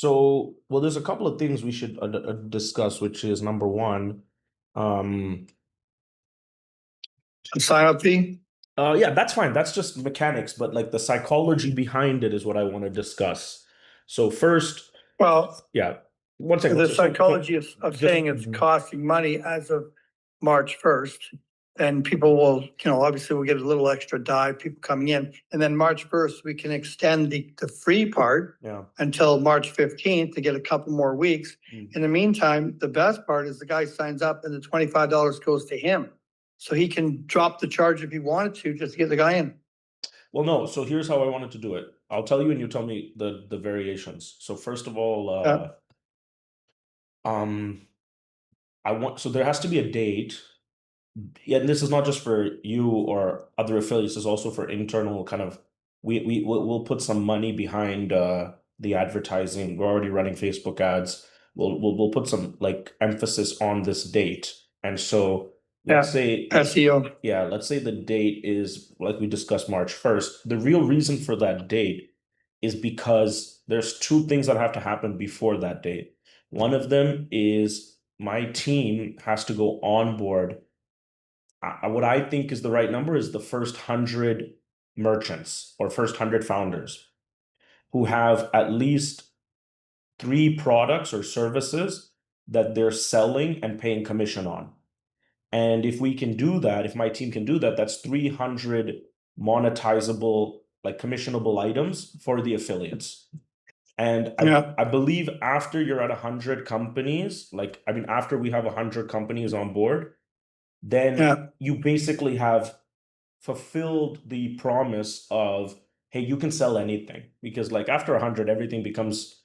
Well, there's a couple of things we should discuss, which is number one, um, Sign up fee? yeah, that's fine. That's just mechanics, but like the psychology behind it is what I want to discuss. So first, Well, yeah, one second. the So, psychology of just saying it's costing money as of March 1st, and people will, obviously we'll get a little extra dive, people coming in. And then March 1st, we can extend the free part yeah, until March 15th to get a couple more weeks. In the meantime, the best part is the guy signs up and the $25 goes to him. So he can drop the charge if he wanted to, just to get the guy in. well, no. So here's how I wanted to do it. I'll tell you, and you tell me the variations. So first of all, um, so there has to be a date. Yeah, and this is not just for you or other affiliates, it's also for internal kind of we'll put some money behind the advertising. We're already running Facebook ads. We'll put some like emphasis on this date. And so let's say SEO. yeah, let's say the date is like we discussed March 1st. The real reason for that date is because there's two things that have to happen before that date. One of them is my team has to go on board what I think is the right number is the first 100 merchants or first 100 founders who have at least 3 products or services that they're selling and paying commission on. And if we can do that, if my team can do that, that's 300 monetizable, like commissionable items for the affiliates. And I believe after you're at 100 companies, after we have 100 companies on board, then you basically have fulfilled the promise of, hey, you can sell anything, because like after 100 everything becomes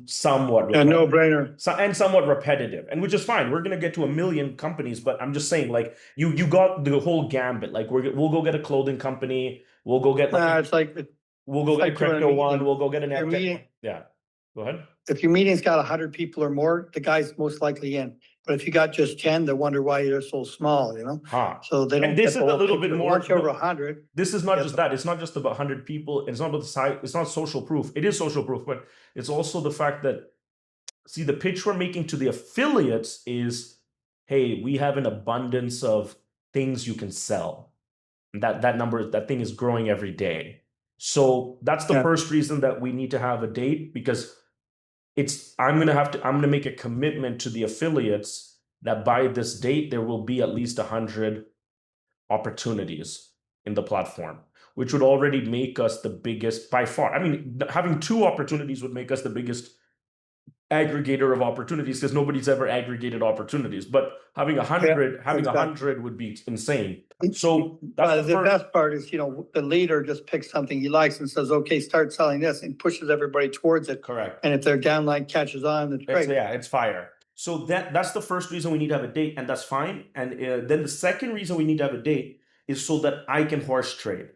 somewhat no-brainer, and somewhat repetitive, and which is fine. We're going to get to 1 million companies, but I'm just saying, like, you got the whole gambit. Like we'll go get a clothing company, we'll go get we'll go get a crypto one, we'll go get an ad. Yeah, go ahead. If your meeting's got 100 people or more, the guy's most likely in. But if you got just 10, they wonder why you're so small, So they don't. And this is a little bit more. Once you're over 100. This is not just that. It's not just about 100 people. It's not about the size. It's not social proof. It is social proof, but it's also the fact that, see, the pitch we're making to the affiliates is, hey, we have an abundance of things you can sell. That thing is growing every day. So that's the first reason that we need to have a date, because I'm gonna make a commitment to the affiliates that by this date there will be at least 100 opportunities in the platform, which would already make us the biggest by far. I mean, having 2 opportunities would make us the biggest aggregator of opportunities, because nobody's ever aggregated opportunities. But having 100 would be insane. So that's the best part is, the leader just picks something he likes and says, okay, start selling this, and pushes everybody towards it. Correct. And if their downline catches on, that's great. It's fire. So that's the first reason we need to have a date, and that's fine. And then the second reason we need to have a date is so that I can horse trade.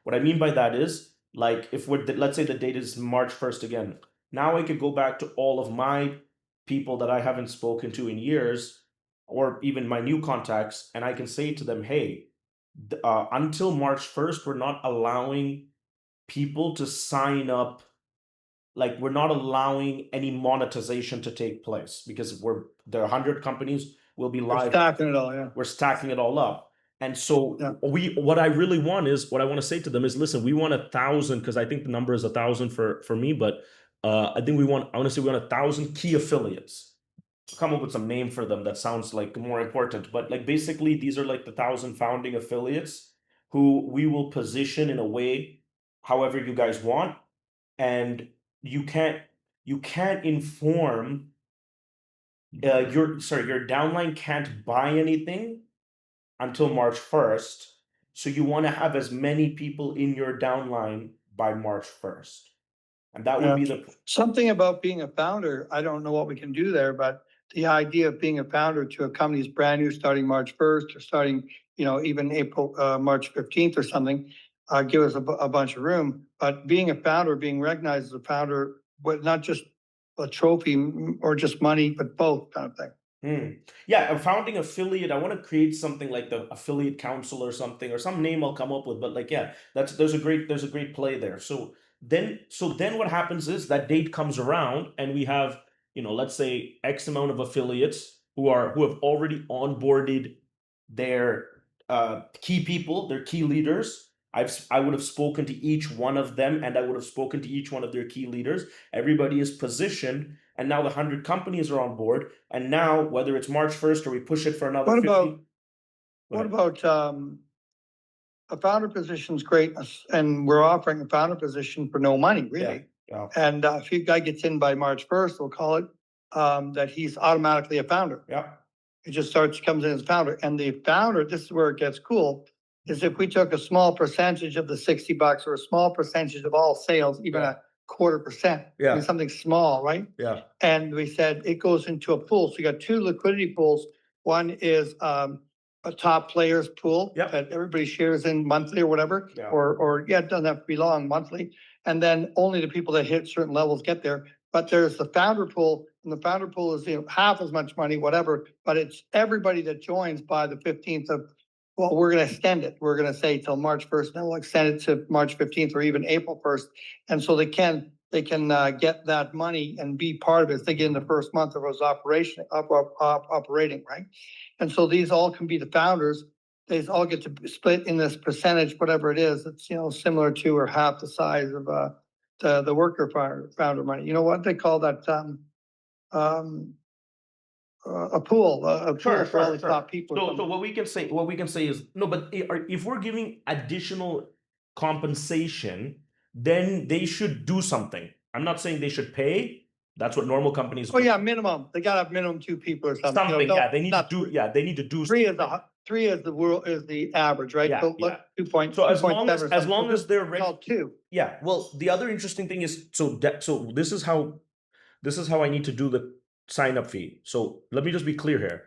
What I mean by that is, like, if let's say the date is March 1st again, now I could go back to all of my people that I haven't spoken to in years, or even my new contacts, and I can say to them, hey, until March 1st, we're not allowing people to sign up. Like, we're not allowing any monetization to take place, because there are 100 companies will be live. We're stacking it all, We're stacking it all up. And so what I really want to say to them is, listen, we want 1,000, because I think the number is 1,000 for me, but I think we want 1,000 key affiliates. Come up with some name for them that sounds like more important, but like basically these are like the 1,000 founding affiliates who we will position in a way however you guys want, and you can't inform your downline can't buy anything until March 1st. So you want to have as many people in your downline by March 1st. And that would be something about being a founder. I don't know what we can do there, but the idea of being a founder to a company is brand new, starting March 1st or starting, even March 15th or something, give us a bunch of room. But being a founder, being recognized as a founder, but not just a trophy or just money, but both kind of thing. Yeah, a founding affiliate. I want to create something like the affiliate council or something, or some name I'll come up with. But like, yeah, there's a great play there. So then what happens is that date comes around and we have, let's say X amount of affiliates who have already onboarded their key people, their key leaders. I would have spoken to each one of them, and I would have spoken to each one of their key leaders. Everybody is positioned, and now the 100 companies are on board. And now, whether it's March 1st or we push it for another What 50. about, Go what ahead. about, a founder position's great, and we're offering a founder position for no money, really. Yeah. And if a guy gets in by March 1st, we'll call it, that he's automatically a founder. Yeah. It just comes in as founder. And the founder, this is where it gets cool, is if we took a small percentage of the $60 or a small percentage of all sales, even Yeah. a 1/4%. Yeah. I mean, something small, right? Yeah. And we said it goes into a pool. So you got two liquidity pools. One is a top players pool Yep. that everybody shares in monthly or whatever, Yeah. or yeah, it doesn't have to be long, monthly. And then only the people that hit certain levels get there. But there's the founder pool, and the founder pool is, half as much money, whatever, but it's everybody that joins by the 15th of, well, we're gonna extend it. We're gonna say till March 1st, then we'll extend it to March 15th or even April 1st. And so they can get that money and be part of it if they get in the first month of us operating, right? And so these all can be the founders. They all get to split in this percentage, whatever it is. It's, similar to or half the size of the worker founder money. You know what they call that? A pool, a pool for all the top people. So what we can say is no, but if we're giving additional compensation, then they should do something. I'm not saying they should pay. That's what normal companies Oh do. yeah, minimum. They gotta have minimum 2 people or something. Something, yeah. They need to do. Yeah, they need to do. Three is something. three is the world is the average, right? Yeah, So yeah. 2 So as long as they're ready. called 2. Yeah. Well, the other interesting thing is so this is how I need to do the sign up fee. So let me just be clear here.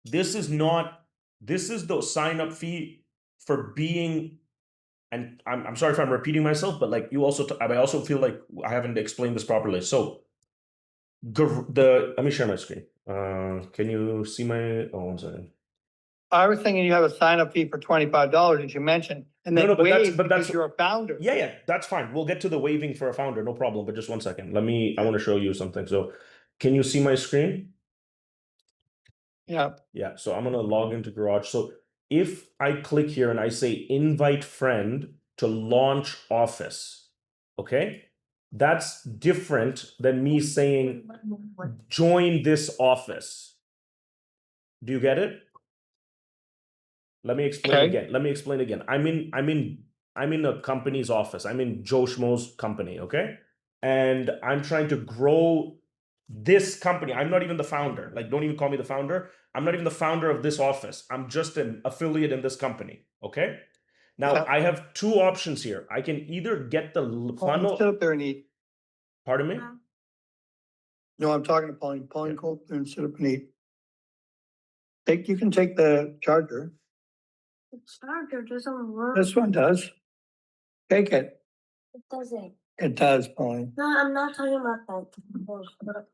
This is the sign up fee for being, and I'm sorry if I'm repeating myself, but like I also feel like I haven't explained this properly. So let me share my screen. Can you see my? Oh, one second. I was thinking you have a sign up fee for $25, as you mentioned, and then because you're a founder. Yeah, that's fine. We'll get to the waiving for a founder, no problem. But just one second. I want to show you something. So, can you see my screen? Yeah. Yeah. So I'm gonna log into Garage. So if I click here and I say invite friend to launch office, okay, that's different than me saying join this office. Do you get it? Let me explain again. I'm in a company's office. I'm in Joe Schmo's company, okay? And I'm trying to grow this company. I'm not even the founder. Like, don't even call me the founder. I'm not even the founder of this office. I'm just an affiliate in this company, okay? Now, I have two options here. I can either get the funnel. Sit up there and eat. Pardon me? No, I'm talking to Pauline. Pauline, go up there and sit up and eat. You can take the charger. The charger doesn't work. This one does. Take it. It doesn't. It does, Pauline. No, I'm not talking about that.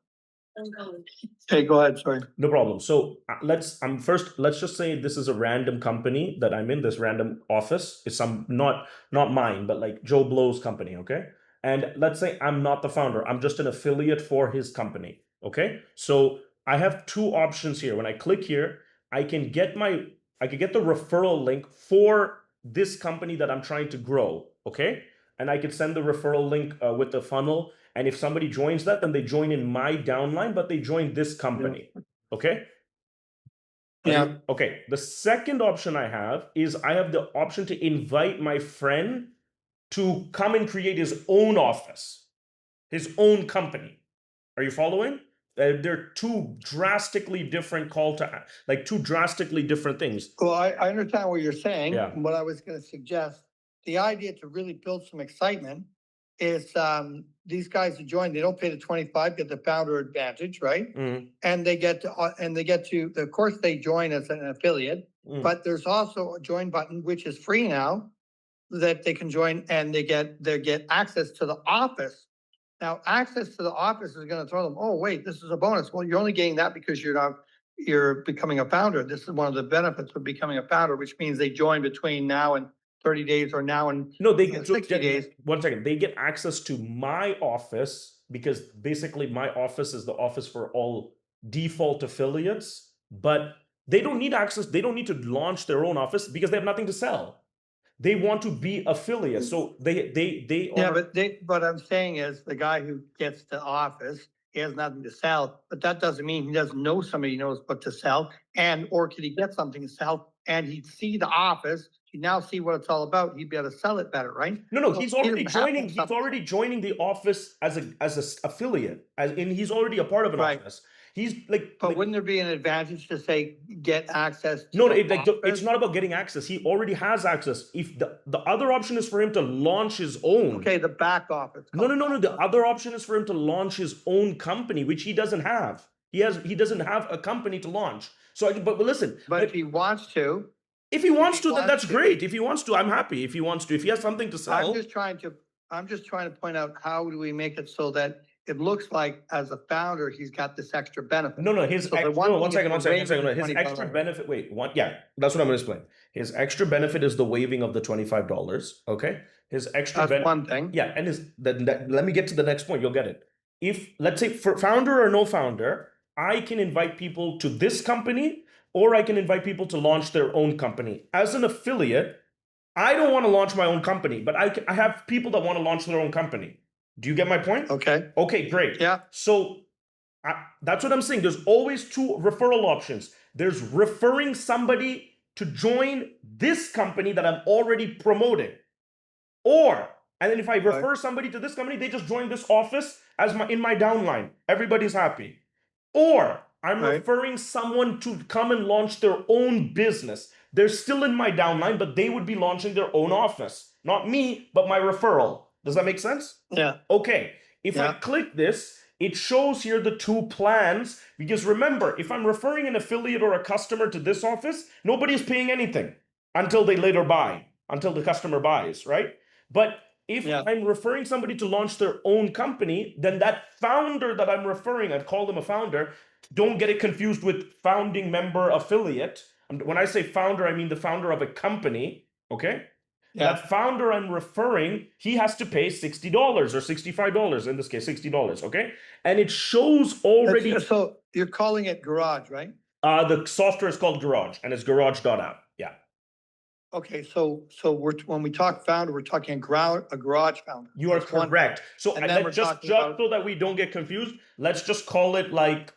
Okay, go ahead, sorry. No problem. So let's just say this is a random company that I'm in, this random office. It's not mine, but like Joe Blow's company, okay? And let's say I'm not the founder. I'm just an affiliate for his company, okay? So I have two options here. When I click here, I can get the referral link for this company that I'm trying to grow, okay? And I can send the referral link with the funnel. And if somebody joins that, then they join in my downline, but they join this company. Okay? Yeah. Okay. The second option I have is I have the option to invite my friend to come and create his own office, his own company. Are you following? They're two drastically different two drastically different things. Well, I understand what you're saying. Yeah. What I was going to suggest, the idea to really build some excitement is these guys who join, they don't pay the 25, get the founder advantage, right? Mm-hmm. And they get to, of course, they join as an affiliate, but there's also a join button, which is free now, that they can join and they get access to the office. Now, access to the office is going to throw them, oh, wait, this is a bonus. Well, you're only getting that because you're becoming a founder. This is one of the benefits of becoming a founder, which means they join between now and 30 days or now in No, they get 60 days. 1 second. They get access to my office because basically my office is the office for all default affiliates, but they don't need access. They don't need to launch their own office because they have nothing to sell. They want to be affiliates. So they Yeah, are. but what I'm saying is the guy who gets the office, he has nothing to sell, but that doesn't mean he doesn't know somebody who knows what to sell. Or could he get something to sell and he'd see the office, he'd now see what it's all about, he'd be able to sell it better, right? No, So he's he already doesn't have to joining. He's sell- already joining the office as a affiliate, as in he's already a part of an Right. office. He's like, But wouldn't there be an advantage to say, get access? to no, the it's office? not about getting access. He already has access. If the other option is for him to launch his own. Okay, the back office. No. The other option is for him to launch his own company, which he doesn't have. He doesn't have a company to launch. So, but listen. But if he wants to, if he wants to, then wants that's to. great. If he wants to, I'm happy. If he wants to, if he has something to sell. I'm just trying to point out, how do we make it so that it looks like as a founder, he's got this extra benefit? No, his So the no, one one thing second. is His waiving extra $25. benefit. Wait, that's what I'm going to explain. His extra benefit is the waiving of the $25. Okay, his extra That's one thing. Yeah, and let me get to the next point. You'll get it. If let's say for founder or no founder, I can invite people to this company, or I can invite people to launch their own company. As an affiliate, I don't want to launch my own company, but I have people that want to launch their own company. Do you get my point? Okay, Okay, great. yeah, So that's what I'm saying. There's always two referral options. There's referring somebody to join this company that I'm already promoting. And then if I refer somebody to this company, they just join this office as in my downline. Everybody's happy. Or I'm Right. referring someone to come and launch their own business. They're still in my downline, but they would be launching their own office. Not me, but my referral. Does that make sense? yeah, Okay, if I Yeah. click this, it shows here the two plans. Because remember, if I'm referring an affiliate or a customer to this office, nobody's paying anything until they later buy, until the customer buys, right? But if Yeah. I'm referring somebody to launch their own company, then that founder that I'm referring, I'd call them a founder. Don't get it confused with founding member affiliate. And when I say founder, I mean the founder of a company, okay? yeah. That founder I'm referring, he has to pay $60 or $65, in this case, $60, okay? And it shows already, So you're calling it Garage, right? the software is called Garage, and it's garage.app, yeah. Okay, so when we talk founder, we're talking a garage founder. You are That's one thing. correct. So And then we're just talking about- so that we don't get confused, let's just call it like,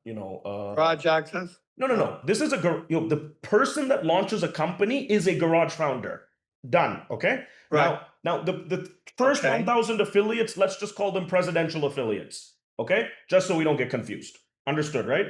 Garage access? No. This is the person that launches a company is a garage founder. Done. Okay. Right. Now the first Okay. 1,000 affiliates, let's just call them presidential affiliates. Okay. Just so we don't get confused. Understood, right?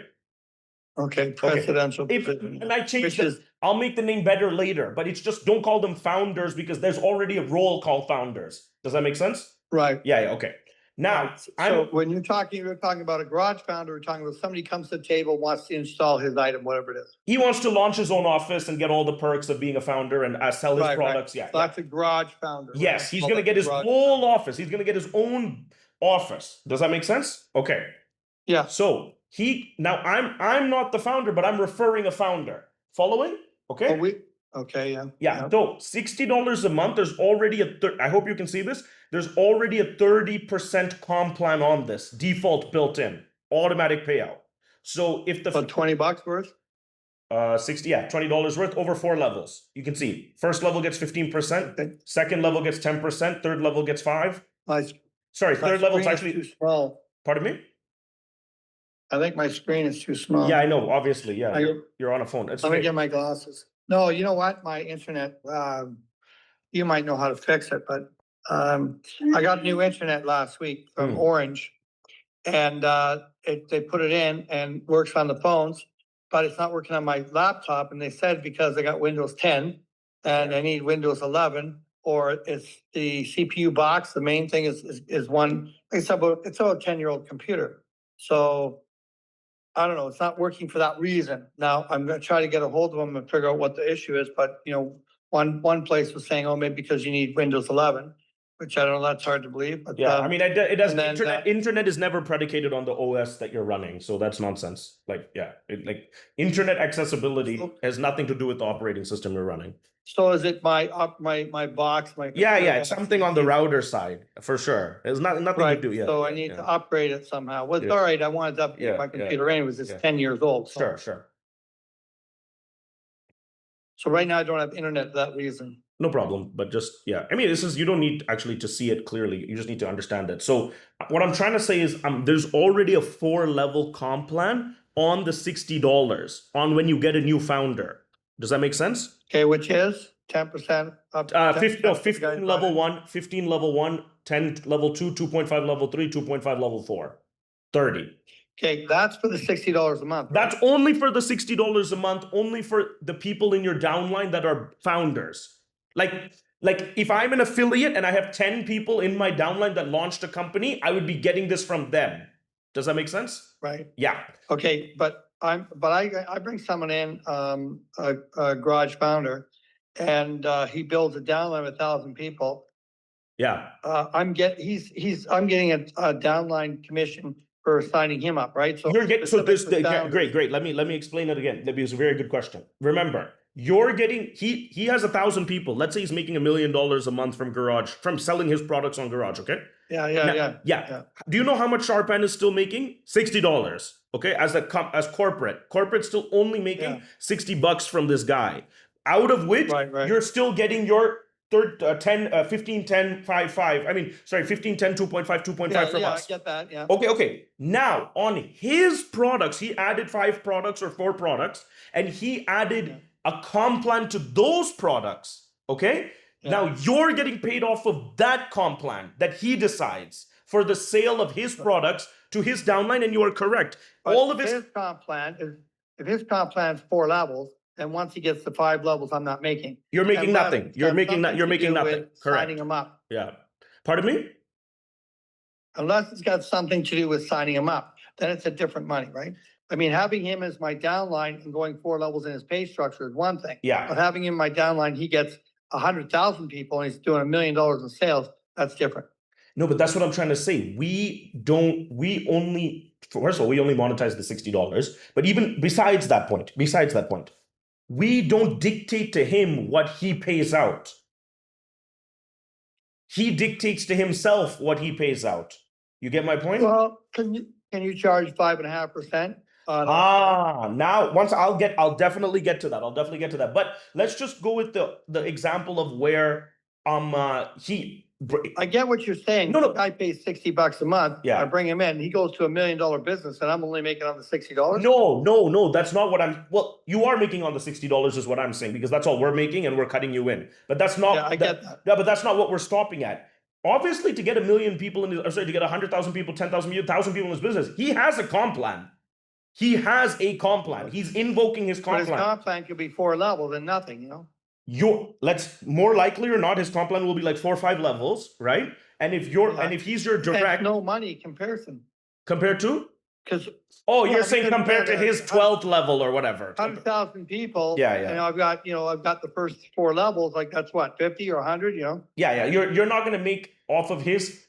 Okay, presidential. And I change Which that. is, I'll make the name better later, but it's just don't call them founders because there's already a role called founders. Does that make sense? right. Yeah. Okay. Now, Right. So when you're talking about a garage founder, we're talking about somebody comes to the table, wants to install his item, whatever it is. he wants to launch his own office and get all the perks of being a founder and sell his Right, right. products. Yeah. So that's a garage founder. Yes, he's Call going to that get his garage whole founder. office. He's going to get his own office. Does that make sense? Okay. Yeah, So I'm not the founder, but I'm referring a founder. Following? Okay. okay, yeah. Yeah. So $60 a month. There's already I hope you can see this. There's already a 30% comp plan on this default built in automatic payout. So if the About $20 worth? 60, yeah, $20 worth over 4 levels. You can see first level gets 15%, Okay. second level gets 10%, third level gets 5. My Sorry, my third level is screen actually, too small. pardon me? I think my screen is too small. Yeah, I know, obviously, yeah. I- You're on a phone. It's Let me okay. get my glasses. No, you know what? My internet, you might know how to fix it, but I got new internet last week from Hmm. Orange. And they put it in and works on the phones, but it's not working on my laptop. And they said because I got Windows 10 and I need Windows 11, or it's the CPU box. The main thing is one, it's about a 10-year-old computer. So I don't know, it's not working for that reason. Now, I'm gonna try to get a hold of them and figure out what the issue is, but one place was saying, oh, maybe because you need Windows 11. which I don't know, that's hard to believe, but. Yeah, I mean, it does. and then, Internet is never predicated on the OS that you're running, so that's nonsense. Like, yeah, internet accessibility So- has nothing to do with the operating system you're running. So is it my box, my? Yeah, computer it's something on the is- router side for sure. There's nothing Right, to do. Yeah, so I yeah, need yeah. to upgrade it somehow. Well, it's Yeah. all right, I wanted to Yeah, upgrade my yeah, computer anyways, it's yeah. 10 years old. So. Sure. So right now I don't have internet for that reason. No problem, but just, yeah. I mean, you don't need actually to see it clearly. You just need to understand it. So what I'm trying to say is there's already a 4-level comp plan on the $60 on when you get a new founder. Does that make sense? Okay, which is 10% up. 15 level 1, 15 level 1, 10 level 2, 2.5 level 3, 2.5 level 4, 30. Okay, that's for the $60 a month. Right? That's only for the $60 a month, only for the people in your downline that are founders. Like if I'm an affiliate and I have 10 people in my downline that launched a company, I would be getting this from them. Does that make sense? Right. Yeah. Okay, but I bring someone in, a garage founder, and he builds a downline of 1,000 people. Yeah. I'm getting a downline commission for signing him up, right? So You're getting specific great. Let me explain it again. That was a very good question. Remember, you're getting he has 1,000 people. Let's say he's making $1 million a month from selling his products on Garage. Okay. Yeah. Do you know how much Shorupan is still making? $60. Okay, as corporate. Corporate's still only making $60 from this guy. Out of which you're still getting your 15, 10, 5, 5. I mean, sorry, 15, 10, 2.5, 2.5 from us. I get that. Yeah. Okay. Now, on his products, he added 5 products or 4 products, and he added a comp plan to those products. Okay. Yeah. Now you're getting paid off of that comp plan that he decides for the sale of his products to his downline, and you are correct. But all of his comp plan is, if his comp plan is 4 levels, and once he gets to 5 levels, I'm not making. You're making nothing. You're making nothing. Correct. Signing him up. Yeah. Pardon me? Unless it's got something to do with signing him up, then it's a different money, right? I mean, having him as my downline and going 4 levels in his pay structure is one thing. Yeah. But having him my downline, he gets 100,000 people and he's doing $1 million in sales. That's different. No, but that's what I'm trying to say. First of all, we only monetize the $60. But even besides that point, we don't dictate to him what he pays out. He dictates to himself what he pays out. You get my point? Well, can you charge 5.5%? Now I'll definitely get to that. But let's just go with the example of where I get what you're saying. No. I pay $60 a month. Yeah. I bring him in. He goes to $1 million business, and I'm only making on the $60. No. That's not what I'm. Well, you are making on the $60 is what I'm saying, because that's all we're making, and we're cutting you in. But that's not. Yeah, I get that. Yeah, but that's not what we're stopping at. Obviously, to get 1 million people to get 100,000 people, 10,000 people, 1,000 people in his business, he has a comp plan. He's invoking his comp plan. But his comp plan could be 4 levels and nothing, you know. More likely or not, his comp plan will be like 4 or 5 levels, right? And if he's your direct, no money comparison compared to, because you're saying compared to his 12th level or whatever, 100,000 people. Yeah. And I've got the first 4 levels. Like that's what, 50 or 100, you know. Yeah. You're not going to make off of his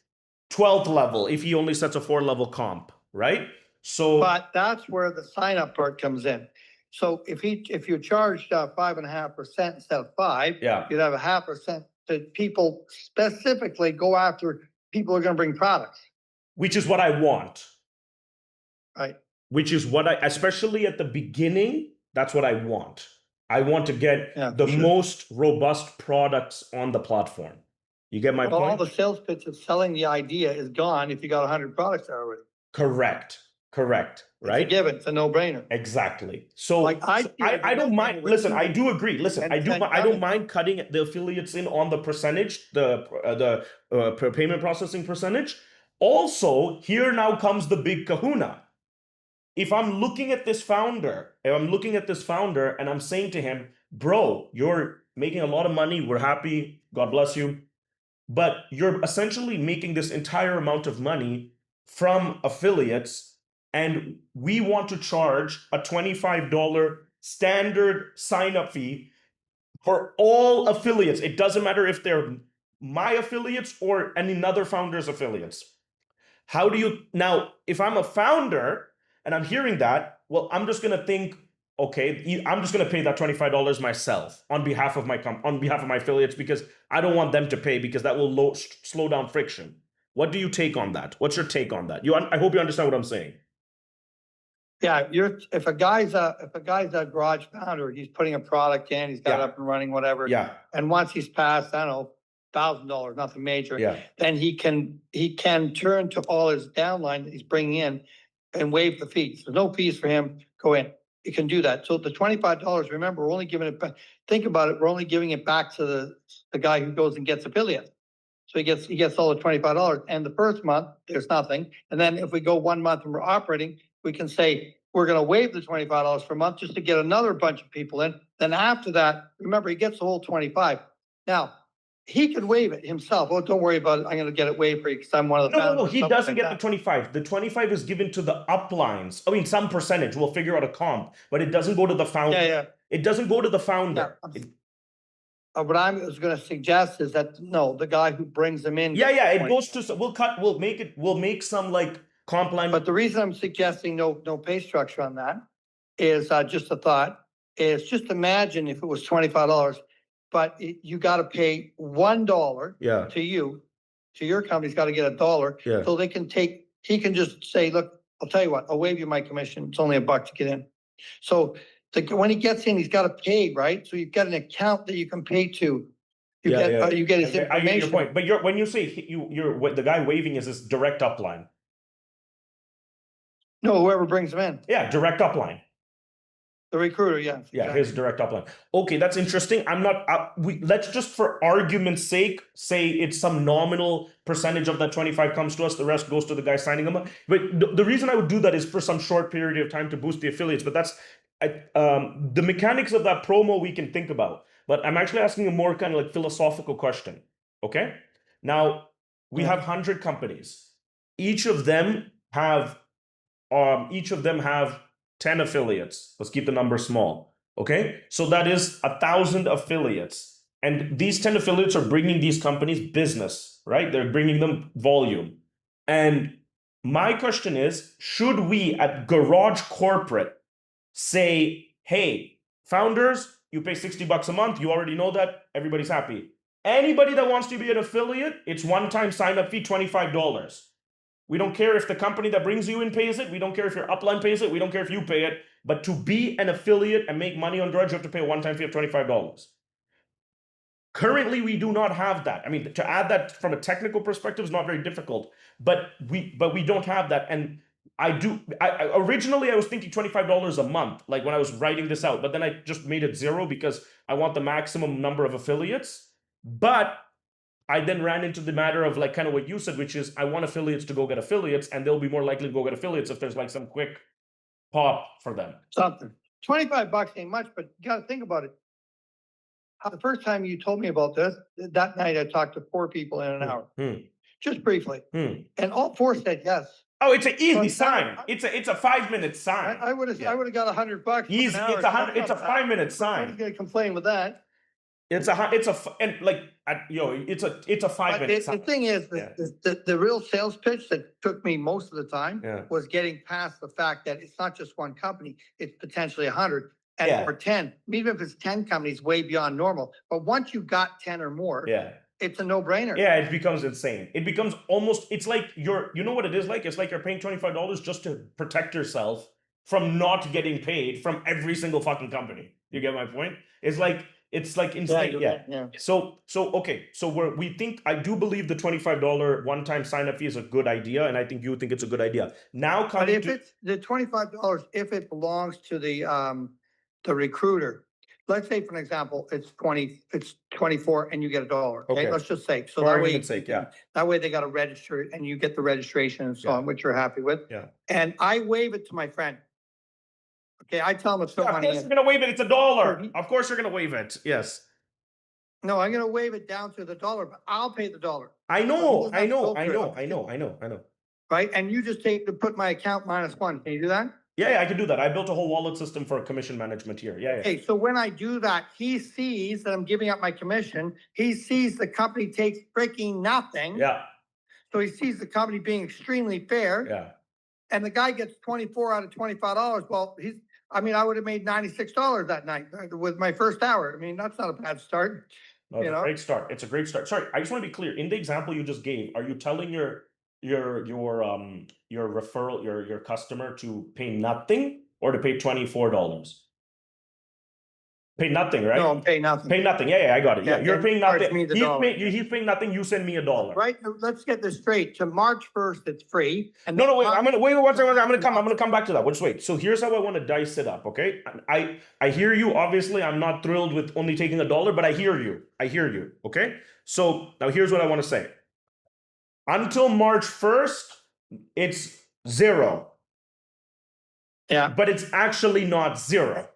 12th level if he only sets a 4-level comp, right? So, but that's where the sign up part comes in. So if you charged 5.5% instead of 5, you'd have 0.5% that people specifically go after people who are going to bring products. Which is what I want. Right. Which is what especially at the beginning, that's what I want. I want to get the most robust products on the platform. You get my point? All the sales pitch of selling the idea is gone if you got 100 products there already. Correct. Right? It's a given. It's a no-brainer. Exactly. So, like I don't mind. Listen, I do agree. Listen, I don't mind cutting the affiliates in on the percentage, the payment processing percentage. Also, here now comes the big kahuna. If I'm looking at this founder, and I'm saying to him, bro, you're making a lot of money. We're happy. God bless you. But you're essentially making this entire amount of money from affiliates. And we want to charge a $25 standard sign-up fee for all affiliates. It doesn't matter if they're my affiliates or another founder's affiliates? How do you now, if I'm a founder and I'm hearing that, well, I'm just going to think, okay, I'm just going to pay that $25 myself on behalf of on behalf of my affiliates, because I don't want them to pay, because that will slow down friction. What do you take on that? What's your take on that? I hope you understand what I'm saying. Yeah, if a guy's a garage founder, he's putting a product in, he's got it up and running, whatever. Yeah. And once he's passed, I don't know, $1,000, nothing major. Yeah. Then he can turn to all his downline that he's bringing in and waive the fees. There's no fees for him. Go in. You can do that. So the $25, remember, we're only giving it back. Think about it. We're only giving it back to the guy who goes and gets affiliates. So he gets all the $25. And the first month, there's nothing. And then if we go 1 month and we're operating, we can say, we're going to waive the $25 per month just to get another bunch of people in. Then after that, remember, he gets the whole 25. Now, he can waive it himself. Oh, don't worry about it. I'm going to get it waived for you because I'm one of the No, he doesn't get the 25. The 25 is given to the uplines. I mean, some percentage. We'll figure out a comp, but it doesn't go to the founder. Yeah. It doesn't go to the founder. What I was going to suggest is that, no, the guy who brings them in. Yeah. It goes to, we'll make some like comp line. But the reason I'm suggesting no pay structure on that is just a thought, is just imagine if it was $25, but you got to pay $1 to you, to your company's got to get $1. Yeah. So he can just say, look, I'll tell you what, I'll waive you my commission. It's only $1 to get in. So when he gets in, he's got to pay, right? So you've got an account that you can pay to. You get his information. I get your point. But when you say the guy waiving is this direct upline. No, whoever brings them in. Yeah, direct upline. The recruiter, yeah. Yeah, exactly. his direct upline. Okay, that's interesting. I'm not. Let's just, for argument's sake, say it's some nominal percentage of that 25 comes to us. The rest goes to the guy signing them up. But the reason I would do that is for some short period of time to boost the affiliates. But that's the mechanics of that promo we can think about. But I'm actually asking a more kind of like philosophical question. Okay, now we have 100 companies. Each of them have 10 affiliates. Let's keep the number small. Okay, so that is 1,000 affiliates, and these 10 affiliates are bringing these companies business, right? They're bringing them volume. And my question is, should we at Garage Corporate say, hey, founders, you pay $60 a month, you already know that, everybody's happy. Anybody that wants to be an affiliate, it's one-time sign-up fee, $25. We don't care if the company that brings you in pays it. We don't care if your upline pays it. We don't care if you pay it. But to be an affiliate and make money on Drudge, you have to pay a one-time fee of $25. Currently, we do not have that. I mean, to add that from a technical perspective is not very difficult. But we don't have that. And originally I was thinking $25 a month, like when I was writing this out. But then I just made it 0 because I want the maximum number of affiliates. But I then ran into the matter of like kind of what you said, which is I want affiliates to go get affiliates, and they'll be more likely to go get affiliates if there's like some quick pop for them. Something. $25 ain't much, but you got to think about it. The first time you told me about this, that night I talked to 4 people in an hour, just briefly, and all 4 said yes. Oh, it's an easy sign. It's a 5-minute sign. I would have got $100. Easy. It's a 5-minute sign. I'm going to complain with that. It's a 5-minute sign. The thing is, the real sales pitch that took me most of the time was getting past the fact that it's not just one company; it's potentially 100 or 10. Even if it's 10 companies, way beyond normal. But once you got 10 or more, it's a no-brainer. Yeah, it becomes insane. It becomes almost. It's like you know what it is like. It's like you're paying $25 just to protect yourself from not getting paid from every single fucking company. You get my point? It's like insane. Yeah. So okay. So we think, I do believe the $25 one-time sign-up fee is a good idea, and I think you think it's a good idea. Now, but if it's the $25, if it belongs to the recruiter, let's say for an example, it's 24 and you get $1. Okay, let's just say. So that way, that way they got to register and you get the registration and so on, which you're happy with. Yeah. And I wave it to my friend. Okay, I tell him it's no money. Of course you're gonna waive it. It's $1. Of course you're gonna waive it. Yes. No, I'm gonna waive it down to the $1, but I'll pay the $1. I know. Right, and you just put my account -1. Can you do that? Yeah, I can do that. I built a whole wallet system for commission management here. Yeah. Okay, so when I do that, he sees that I'm giving up my commission. He sees the company takes freaking nothing. Yeah. So he sees the company being extremely fair. Yeah. And the guy gets 24 out of $25. Well, I would have made $96 that night with my first hour. I mean, that's not a bad start. No, it's a great start. It's a great start. Sorry, I just want to be clear. In the example you just gave, are you telling your referral, your customer to pay nothing or to pay $24? Pay nothing, right? No, I'm paying nothing. Pay nothing. Yeah, I got it. Yeah, Yeah, you're and paying charge nothing. me the dollar. He's paying nothing. You send me $1. Right, let's get this straight. To March 1st, it's free. And No, wait. I'm gonna wait. One second. I'm gonna come back to that. Just wait. So here's how I want to dice it up. Okay, I hear you. Obviously, I'm not thrilled with only taking $1, but I hear you. Okay. So now here's what I want to say. Until March 1st, it's 0. Yeah. But it's actually not 0.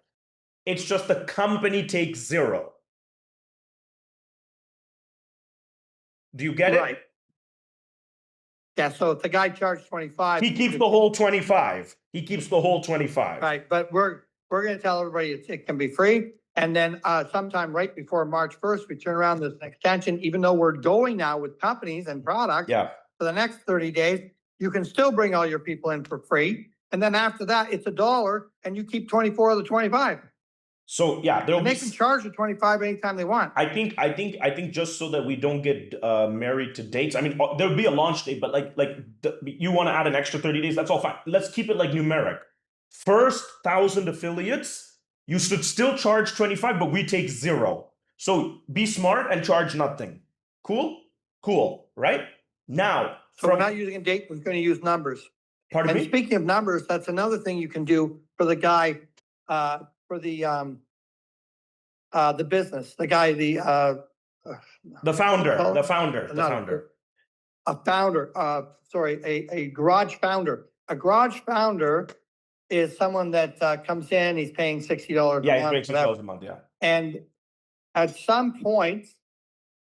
It's just the company takes 0. Do you get Right. it? Yeah, so if the guy charged 25. He keeps the whole 25. He keeps the whole 25. Right, but we're gonna tell everybody it can be free. And then sometime right before March 1st, we turn around this extension, even though we're going now with companies and products. Yeah. For the next 30 days, you can still bring all your people in for free. And then after that, it's $1 and you keep 24 of the 25. So yeah, And they can charge you 25 anytime they want. I think just so that we don't get married to dates. I mean, there'll be a launch date, but you want to add an extra 30 days. That's all fine. Let's keep it like numeric. First 1,000 affiliates, you should still charge 25, but we take 0. So be smart and charge nothing. Cool. Right now. So we're not using a date. We're going to use numbers. Pardon me? Speaking of numbers, that's another thing you can do for the guy, for the business, the guy, the founder. A founder, a garage founder. A garage founder is someone that comes in, he's paying $60 a month. Yeah, he's paying $60 a month, yeah. And at some point,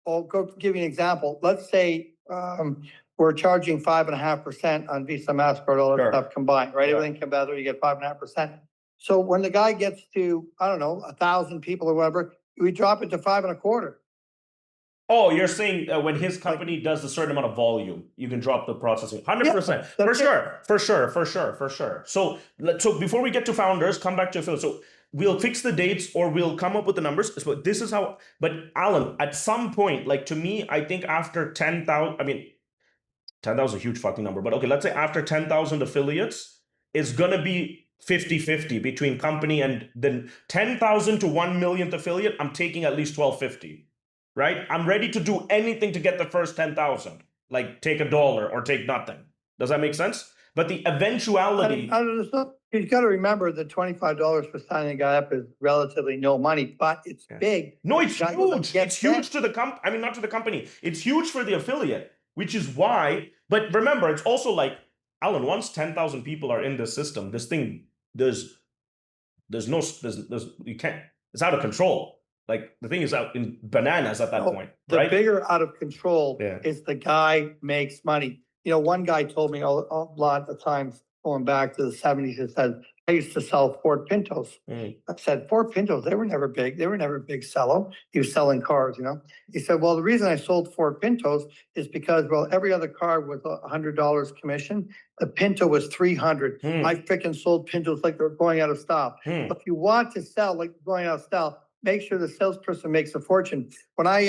I'll give you an example. Let's say we're charging 5.5% on Visa, MasterCard, all that stuff combined, right? Yeah. Everything together, you get 5.5%. So when the guy gets to, 1,000 people or whatever, we drop it to 5.25. Oh, you're saying when his company does a certain amount of volume, you can drop the processing. 100%. For sure. So before we get to founders, come back to affiliates. So we'll fix the dates or we'll come up with the numbers. So this is how, but Alan, at some point, like to me, I think after 10,000, 10,000 is a huge fucking number, but okay, let's say after 10,000 affiliates, it's going to be 50-50 between company and then 10,000 to 1 millionth affiliate. I'm taking at least 1,250. Right? I'm ready to do anything to get the first 10,000. Like take $1 or take nothing. Does that make sense? But the eventuality. You've got to remember that $25 for signing a guy up is relatively no money, but it's big. No, it's huge. It's huge to the company. Not to the company. It's huge for the affiliate, which is why. But remember, it's also like, Alan, once 10,000 people are in this system, this thing, you can't, it's out of control. Like the thing is out in bananas at that point. The bigger out of control is the guy makes money. One guy told me a lot of times going back to the 70s, he said, I used to sell Ford Pintos. I said, Ford Pintos, they were never big. They were never a big seller. He was selling cars, He said, well, the reason I sold Ford Pintos is because, every other car was $100 commission. The Pinto was $300. I freaking sold Pintos like they're going out of style. If you want to sell like going out of style, make sure the salesperson makes a fortune. When I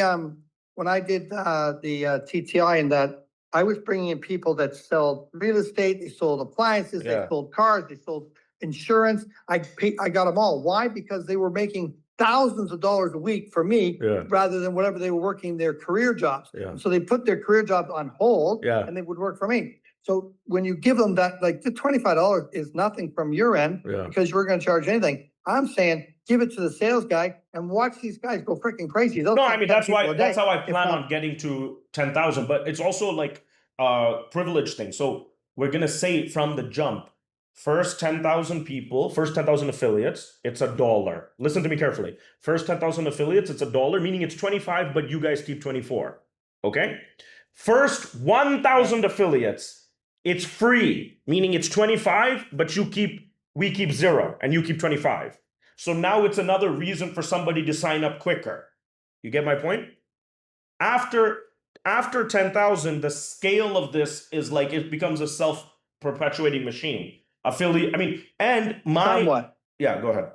did the TTI and that, I was bringing in people that sold real estate, they sold appliances, they sold cars, they sold insurance. I got them all. Why? Because they were making thousands of dollars a week for me rather than whatever they were working their career jobs. So they put their career jobs on hold and they would work for me. So when you give them that, like the $25 is nothing from your end because you're going to charge anything. I'm saying give it to the sales guy and watch these guys go freaking crazy. That's how I plan on getting to 10,000. But it's also like a privilege thing. So we're gonna say from the jump, first 10,000 people, first 10,000 affiliates, it's $1. Listen to me carefully. First 10,000 affiliates, it's $1, meaning it's 25, but you guys keep 24. Okay. First 1,000 affiliates, it's free, meaning it's 25, but you keep we keep 0 and you keep 25. So now it's another reason for somebody to sign up quicker. You get my point? After 10,000, the scale of this is like it becomes a self-perpetuating machine. Affiliate, I mean, and my Somewhat, yeah, go ahead.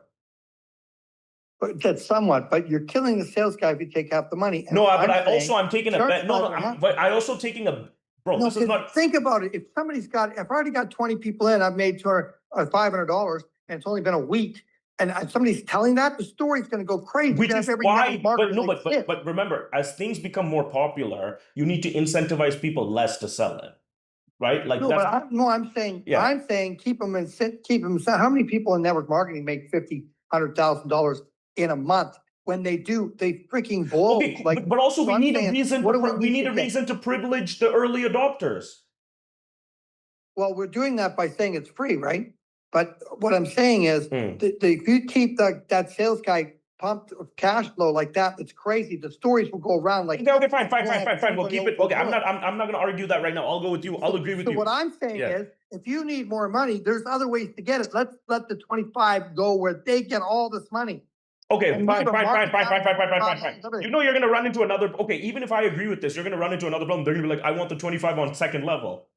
but that's somewhat, but you're killing the sales guy if you take half the money. And No, but I'm I'm taking a charge bet. No, no, 500. but I also taking a bro. No, This is 'cause not. think about it. If I've already got 20 people in, I've made $500 and it's only been a week. And somebody's telling that, the story's gonna go crazy. Which You're gonna is have every why, network but marketer no, that exists. but remember, as things become more popular, you need to incentivize people less to sell it, right? Like No, that's but I'm saying, Yeah. keep them keep them. How many people in network marketing make $100,000 in a month? When they do, they freaking blow. okay. Like, But also so we I'm need a saying, reason. what do We need to a get? reason to privilege the early adopters. Well, we're doing that by saying it's free, right? But what I'm saying is, Hmm. if you keep that sales guy pumped of cash flow like that, it's crazy. The stories will go around like. Okay, fine. We'll everybody keep it. will Okay, do it. I'm not going to argue that right now. I'll go with you. I'll agree with So you. what I'm saying Yeah. is, if you need more money, there's other ways to get it. Let's let the 25 go where they get all this money. Okay, And fine. leave a market value. You know you're gonna run into another. Okay, even if I agree with this, you're gonna run into another problem. They're gonna be like, I want the 25 on second level,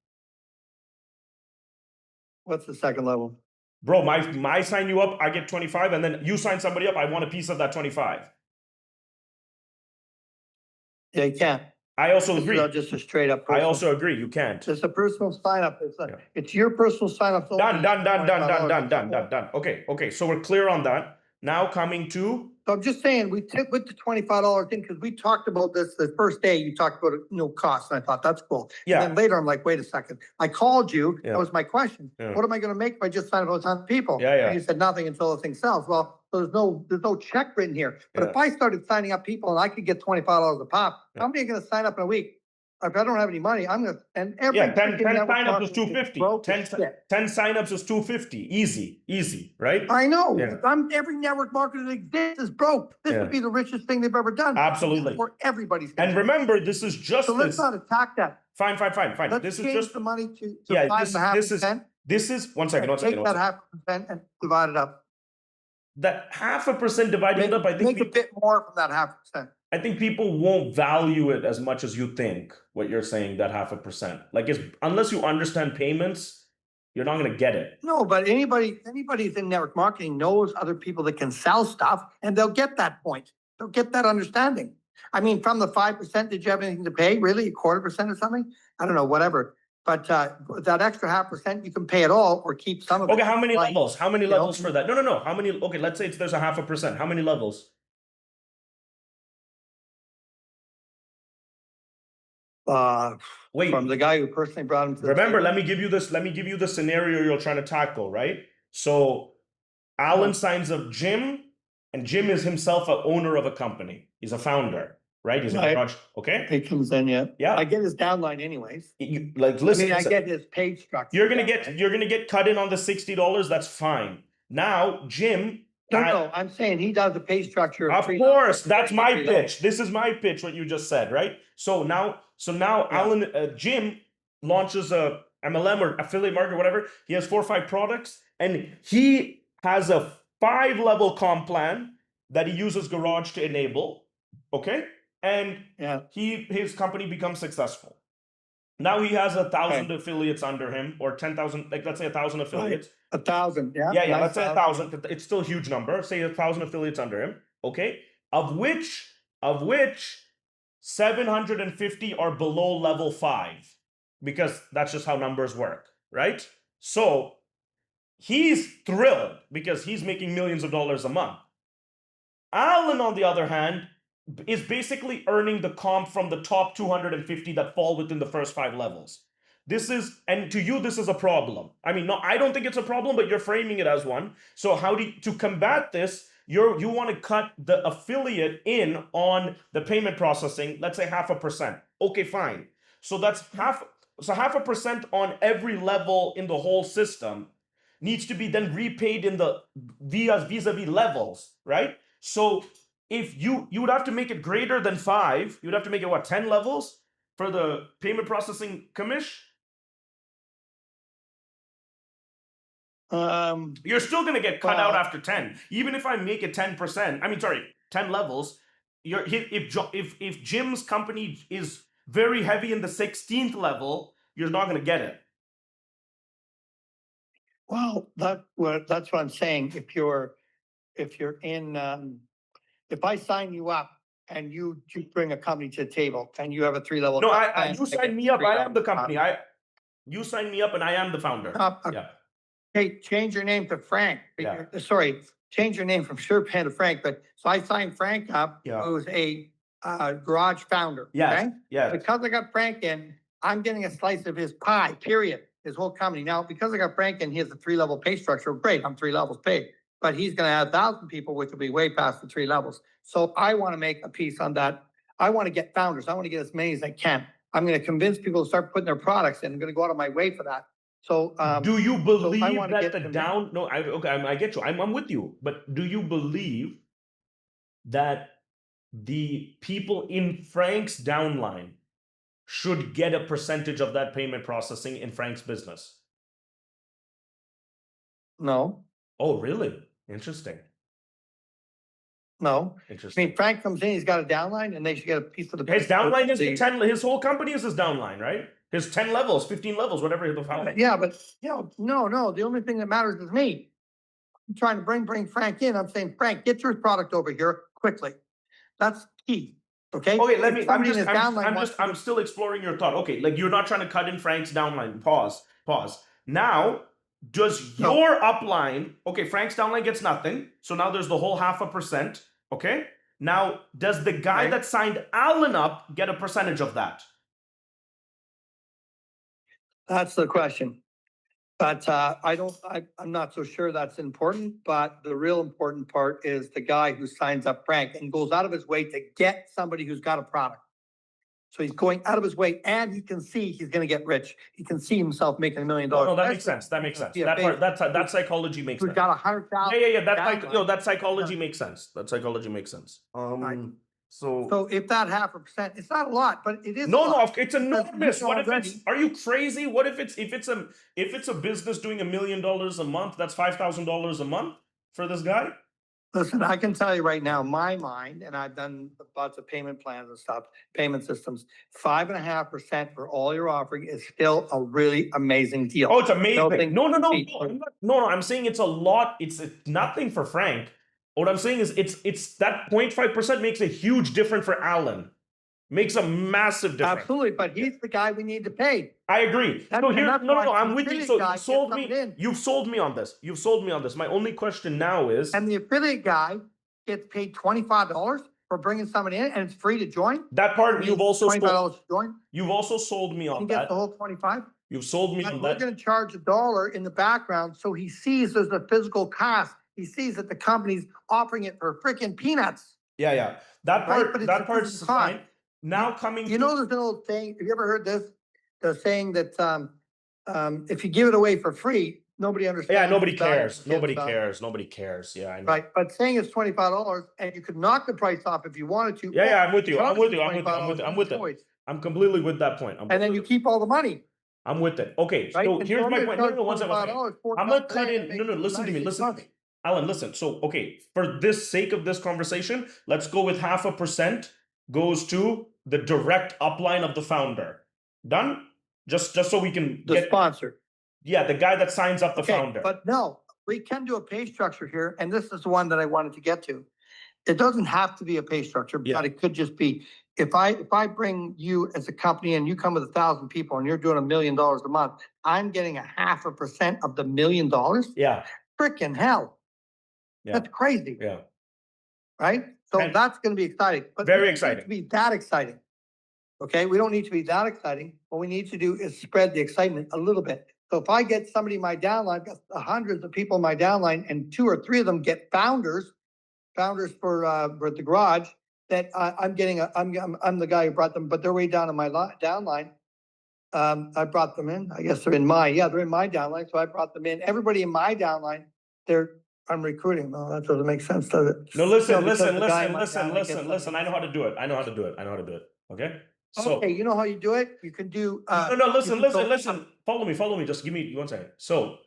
What's the second level? bro. My sign you up, I get 25, and then you sign somebody up, I want a piece of that 25. Yeah, you can't. I also This agree. is just a straight up. I also agree. You can't. It's a personal sign up. Yeah. It's your personal sign up. Done. Okay. So we're clear on that. Now coming to So I'm just saying, we took with the $25 thing, because we talked about this the first day, you talked about no cost, and I thought that's cool. Yeah. And then later, I'm like, wait a second, I called you, Yeah. that was my question. Yeah. What am I gonna make if I just sign up with 100 people? Yeah. And you said nothing until the thing sells. Well, so there's no check written here. But Yeah. if I started signing up people and I could get $25 a pop, Yeah. how many are gonna sign up in a week? If I don't have any money, I'm gonna, and every. Yeah, 10 freaking network signups is marketer 250. broke as 10 shit. 10 signups is 250. Easy, right? I know, Yeah. every network marketer that exists is broke. This Yeah. would be the richest thing they've ever done. Absolutely. For everybody's. And remember, this is just So let's this. not attack that. Fine. Let's This is change just the money to yeah. 5.5%. This is 1 second. Take that 0.5% and divide it up. That 0.5% dividing Make, it up, I think make a bit more from that 0.5%. I think people won't value it as much as you think. What you're saying, that 0.5%, like, it's unless you understand payments, you're not going to get it. No, but anybody who's in network marketing knows other people that can sell stuff, and they'll get that point. They'll get that understanding. I mean, from the 5%, did you have anything to pay? Really, 1/4% or something? I don't know, whatever. But that extra 0.5%, you can pay it all or keep some of it. Okay, how many Like, levels? How many levels know, for that? No. How many? Okay, let's say there's a 0.5%. How many levels? Wait. From the guy who personally brought him to. Remember, let me give you this. Let me give you the scenario you're trying to tackle, right? So, Alan signs up Jim, and Jim is himself an owner of a company. He's a founder, right? He's a garage. Okay. He comes in, yeah. Yeah. I get his downline anyways. Listen. I get his page structure. You're gonna get cut in on the $60. That's fine. Now, Jim. No, I'm saying he does the pay structure. Of course, that's my pitch. This is my pitch. What you just said, right? So now, Alan, Jim launches a MLM or affiliate market, whatever. He has 4 or 5 products, and he has a 5-level comp plan that he uses Garage to enable. Okay, and his company becomes successful. Now he has 1,000 affiliates under him, or 10,000. Like, let's say 1,000 affiliates. 1,000, yeah. Yeah. Nice, let's say 1,000. It's still a huge number. Say 1,000 affiliates under him. Okay, of which 750 are below level 5, because that's just how numbers work, right? So he's thrilled because he's making millions of dollars a month. Alan, on the other hand, is basically earning the comp from the top 250 that fall within the first 5 levels. And to you, this is a problem. I mean, no, I don't think it's a problem, but you're framing it as one. So to combat this, you want to cut the affiliate in on the payment processing, let's say 0.5%. Okay, fine. So that's 0.5% on every level in the whole system needs to be then repaid in the vis-a-vis levels, right? So if you would have to make it greater than 5, you would have to make it 10 levels for the payment processing commish? You're still going to get cut out Well- after 10. Even if I make it 10%, I mean, sorry, 10 levels, if Jim's company is very heavy in the 16th level, you're not going to get it. Well, that's what I'm saying. If you're in, if I sign you up and you bring a company to the table and you have a 3-level. No, plan, you get sign me up. I am the 3-level company. You sign me up and I am the founder. Yeah. Hey, change your name to Frank. Yeah. Sorry, change your name from Shorupan to Frank, but so I signed Frank up, Yeah. who's a garage founder. Yes. Okay? Yes. Because I got Frank in, I'm getting a slice of his pie, period, his whole company. Now, because I got Frank in, he has a 3-level pay structure. Great, I'm 3 levels paid. But he's gonna have 1,000 people, which will be way past the 3 levels. So I want to make a piece on that. I want to get founders. I want to get as many as I can. I'm going to convince people to start putting their products in. I'm going to go out of my way for that. So, do you believe wanna that get the them in. down? No, I get you. I'm with you. But do you believe that the people in Frank's downline should get a percentage of that payment processing in Frank's business? no, Oh, really? Interesting. no. I Interesting. mean, Frank comes in, he's got a downline and they should get a piece of the. His downline is the the- 10. His whole company is his downline, right? His 10 levels, 15 levels, whatever the founder. Yeah, but, no, the only thing that matters is me. I'm trying to bring Frank in. I'm saying, Frank, get your product over here quickly. That's key. Okay? Okay, If somebody in his downline wants to- I'm still exploring your thought. Okay, like you're not trying to cut in Frank's downline. Pause. Now, does No. your upline, okay, Frank's downline gets nothing. So now there's the whole 0.5%. Okay. Now, does the guy Right. that signed Alan up get a percentage of that? That's the question. But I'm not so sure that's important, but the real important part is the guy who signs up Frank and goes out of his way to get somebody who's got a product. So he's going out of his way and he can see he's gonna get rich. He can see himself making $1 million. No, that makes sense. That makes sense. That part, that psychology makes Who's sense. got 100,000. Yeah. That downline. that psychology makes sense. That psychology makes sense. Right. So So if that 0.5%, it's not a lot, but it is. no, a lot. it's enormous. What if it's? Are you crazy? What if it's a business doing $1 million a month? That's $5,000 a month for this guy. Listen, I can tell you right now, my mind, and I've done lots of payment plans and stuff, payment systems, 5.5% for all you're offering is still a really amazing deal. Oh, it's amazing. No. No. I'm saying it's a lot. It's nothing for Frank. What I'm saying is it's that 0.5% makes a huge difference for Alan. Makes a massive difference. Absolutely, but he's the guy we need to pay. I agree. That's- So and here, that's no, why I'm the with you. affiliate So guy you gets sold something me. in. You've sold me on this. You've sold me on this. My only question now is, And the affiliate guy gets paid $25 for bringing somebody in, and it's free to join. that part you've also $25 sold. to join. You've also sold me He on gets that. the whole 25. You've sold me But on we're that. going to charge $1 in the background, so he sees there's a physical cost. He sees that the company's offering it for freaking peanuts. Yeah. That Right, part. but it's That a part's physical cost. fine. Now coming. You know, there's an old saying. Have you ever heard this? The saying that if you give it away for free, nobody understands. Yeah, nobody the value cares. of Nobody it. cares. Nobody cares. Yeah, I know. Right, but saying it's $25 and you could knock the price off if you wanted to. Yeah, or I'm with you. I'm charge with them you. I'm with it. $25 I'm completely with that point. And then you keep all the money, I'm with it. Okay, right? so And here's you're my gonna point. No, charge one second. $25, I'm gonna $4 cut and in. make No, listen to me. 96 Listen, bucks. Alan. Listen. So, okay, for this sake of this conversation, let's go with 0.5% goes to the direct upline of the founder. Done. Just so we can The get. sponsor. Yeah, the guy that signs up the Okay, founder. but no, we can do a pay structure here, and this is the one that I wanted to get to. It doesn't have to be a pay structure, Yeah. but it could just be, if I bring you as a company and you come with 1,000 people and you're doing $1 million a month, I'm getting 0.5% of the $1 million? Yeah. Freaking hell. Yeah. That's crazy, Yeah. right? So And- that's gonna be exciting. But Very we don't need exciting. to be that exciting. Okay, we don't need to be that exciting. What we need to do is spread the excitement a little bit. So if I get somebody in my downline, I've got hundreds of people in my downline, and 2 or 3 of them get founders for the garage, that I'm the guy who brought them, but they're way down in my downline. I brought them in. I guess they're in my downline, so I brought them in. Everybody in my downline, I'm recruiting. No, that doesn't make sense, does it? No, listen. because the guy in my Listen. downline gets Listen. I know how to do it. I know how to do it. Okay. So. Okay, you know how you do it? You can do. No, listen. you can go- Follow me. Just give me 1 second. So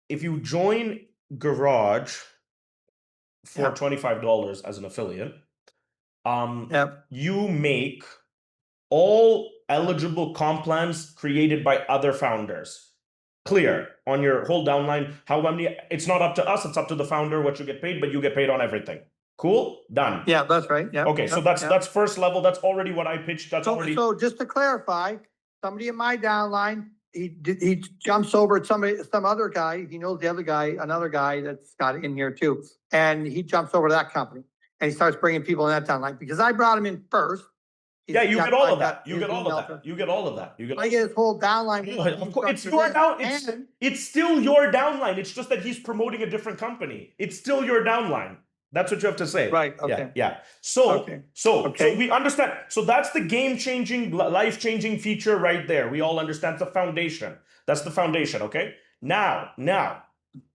if you join Garage for Yeah. $25 as an affiliate, Yep. you make all eligible comp plans created by other founders clear on your whole downline. How many? It's not up to us, it's up to the founder what you get paid, but you get paid on everything. Cool? Done. Yeah, that's right. Yeah. Okay, so that's first level. That's already what I pitched. That's already. So just to clarify, somebody in my downline, he jumps over at some other guy, he knows the other guy, another guy that's got it in here too. And he jumps over to that company and he starts bringing people in that downline because I brought him in first. Yeah, you get all of that. You get all of that. You get all of that. You get. I get his whole downline. Of course, it's your down. It's still your downline. It's just that he's promoting a different company. It's still your downline. That's what you have to say. Right. Okay. Yeah. So we understand. So that's the game-changing, life-changing feature right there. We all understand the foundation. That's the foundation. Okay. Now,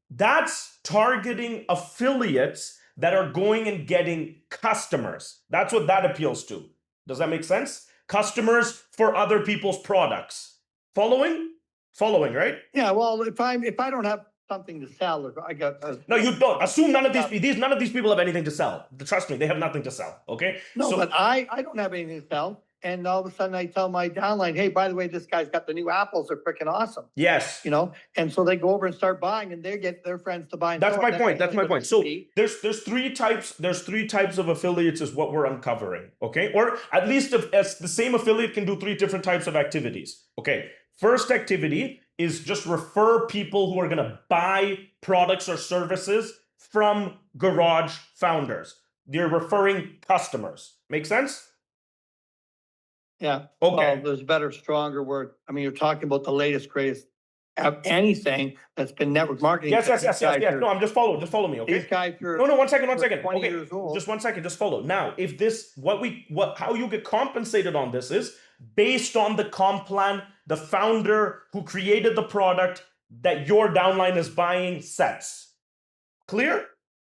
that's targeting affiliates that are going and getting customers. That's what that appeals to. Does that make sense? Customers for other people's products. Following, right? Yeah. Well, if I don't have something to sell, if I got no, you don't assume none of these people have anything to sell. Trust me, they have nothing to sell. Okay. No, but I don't have anything to sell. And all of a sudden I tell my downline, hey, by the way, this guy's got the new apples. They're freaking awesome. Yes. And so they go over and start buying and they get their friends to buy. That's my point. So there's three types of affiliates is what we're uncovering. Okay. Or at least as the same affiliate can do three different types of activities. Okay. First activity is just refer people who are going to buy products or services from Garage founders. You're referring customers. Make sense? Yeah. Okay. Well, there's a better, stronger word. I mean, you're talking about the latest, greatest of anything that's been network marketing. Yes. No, I'm just follow. Just follow me, okay? These guys are no, 1 second. 20 years Okay, old. just 1 second. Just follow. Now, if this, how you get compensated on this is based on the comp plan the founder who created the product that your downline is buying sets. Clear?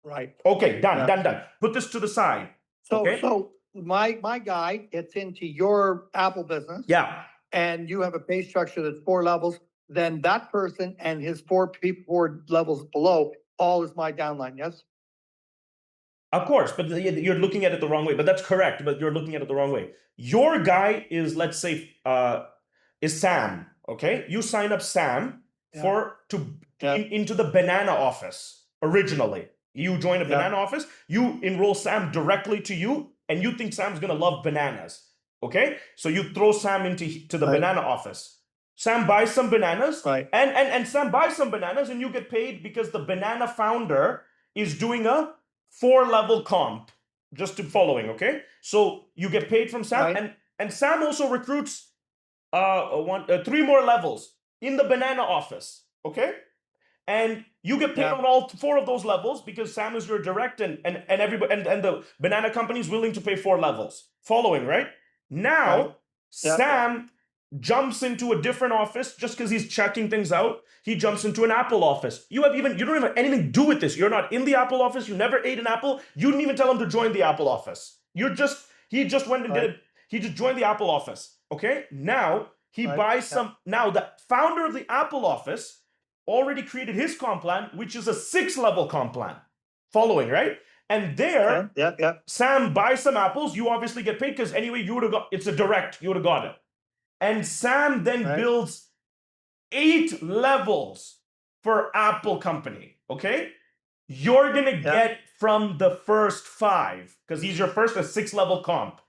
Right. Okay. Done. Put this to the side. So my guy gets into your Apple business. Yeah. And you have a pay structure that's 4 levels. Then that person and his 4 levels below, all is my downline. Yes. Of course, but you're looking at it the wrong way. But that's correct. But you're looking at it the wrong way. Your guy is, let's say, is Sam. Okay, you sign up Sam into the banana office originally. You join a banana office. You enroll Sam directly to you, and you think Sam's gonna love bananas. Okay, so you throw Sam into the banana office. Sam buys some bananas, and Sam buys some bananas, and you get paid because the banana founder is doing a 4-level comp. Just to following, okay? So you get paid from Sam, and Sam also recruits 3 more levels in the banana office, okay? And you get paid on all 4 of those levels because Sam is your direct and everybody and the banana company is willing to pay 4 levels. Following, right? Now, Sam jumps into a different office just because he's checking things out. He jumps into an Apple office. You don't even have anything to do with this. You're not in the Apple office. You never ate an apple. You didn't even tell him to join the Apple office. He just went and did it. He just joined the Apple office. Okay. Now he buys some. Now the founder of the Apple office already created his comp plan, which is a 6-level comp plan. Following, right? And there, Sam buys some apples. You obviously get paid because anyway, you would have got, it's a direct, you would have got it. And Sam then builds 8 levels for Apple company. Okay. You're going to get from the first 5 because he's your first 6-level comp.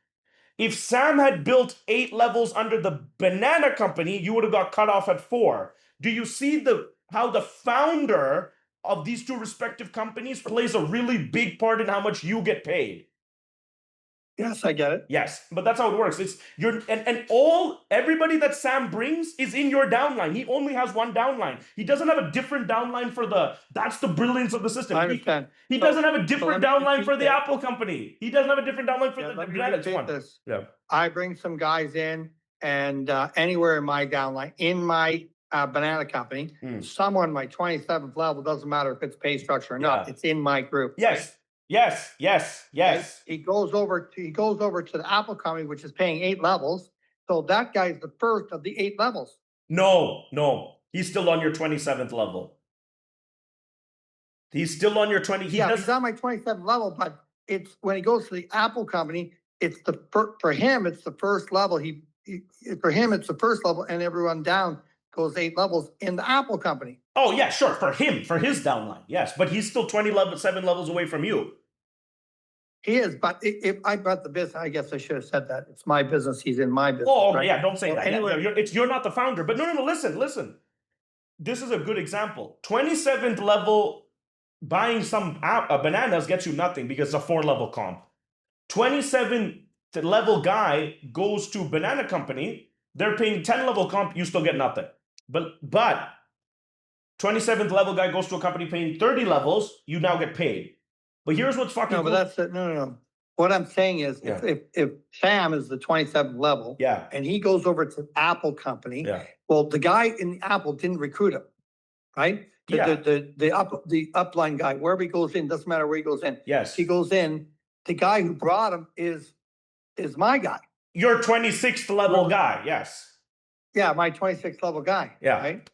If Sam had built 8 levels under the banana company, you would have got cut off at 4. Do you see how the founder of these 2 respective companies plays a really big part in how much you get paid? Yes, I get it. Yes, but that's how it works. It's everybody that Sam brings is in your downline. He only has one downline. He doesn't have a different downline that's the brilliance of the system. I understand. He doesn't have a different downline for the Apple company. He doesn't have a different downline for the banana one. I bring some guys in and anywhere in my downline, in my banana company, someone my 27th level, doesn't matter if it's pay structure or not, it's in my group. Yes. He goes over to the Apple company, which is paying 8 levels. So that guy's the first of the 8 levels. No. He's still on your 27th level. He's still on your 20. He Yeah, does. he's on my 27 level, but it's when he goes to the Apple company, it's for him, it's the first level. For him, it's the first level, and everyone down goes 8 levels in the Apple company. Oh yeah, sure. For him, for his downline, yes, but he's still 7 levels away from you. He is, but if I brought the business, I guess I should have said that. It's my business. He's in my business. Oh, right? yeah, don't say So that. anyway- You're not the founder. But no, listen. This is a good example. 27th level, buying some bananas gets you nothing because it's a 4-level comp. 27th level guy goes to banana company, they're paying 10 level comp, you still get nothing. But 27th level guy goes to a company paying 30 levels, you now get paid. But here's what's fucking No, but cool. that's it. No. What I'm saying is, Yeah. if Sam is the 27th level, Yeah. and he goes over to Apple company, Yeah. well, the guy in Apple didn't recruit him, right? Yeah. The upline guy, wherever he goes in, doesn't matter where he goes in. Yes. He goes in, the guy who brought him is my guy. Your 26th level guy, yes. Yeah, my 26th level guy. Yeah. Right?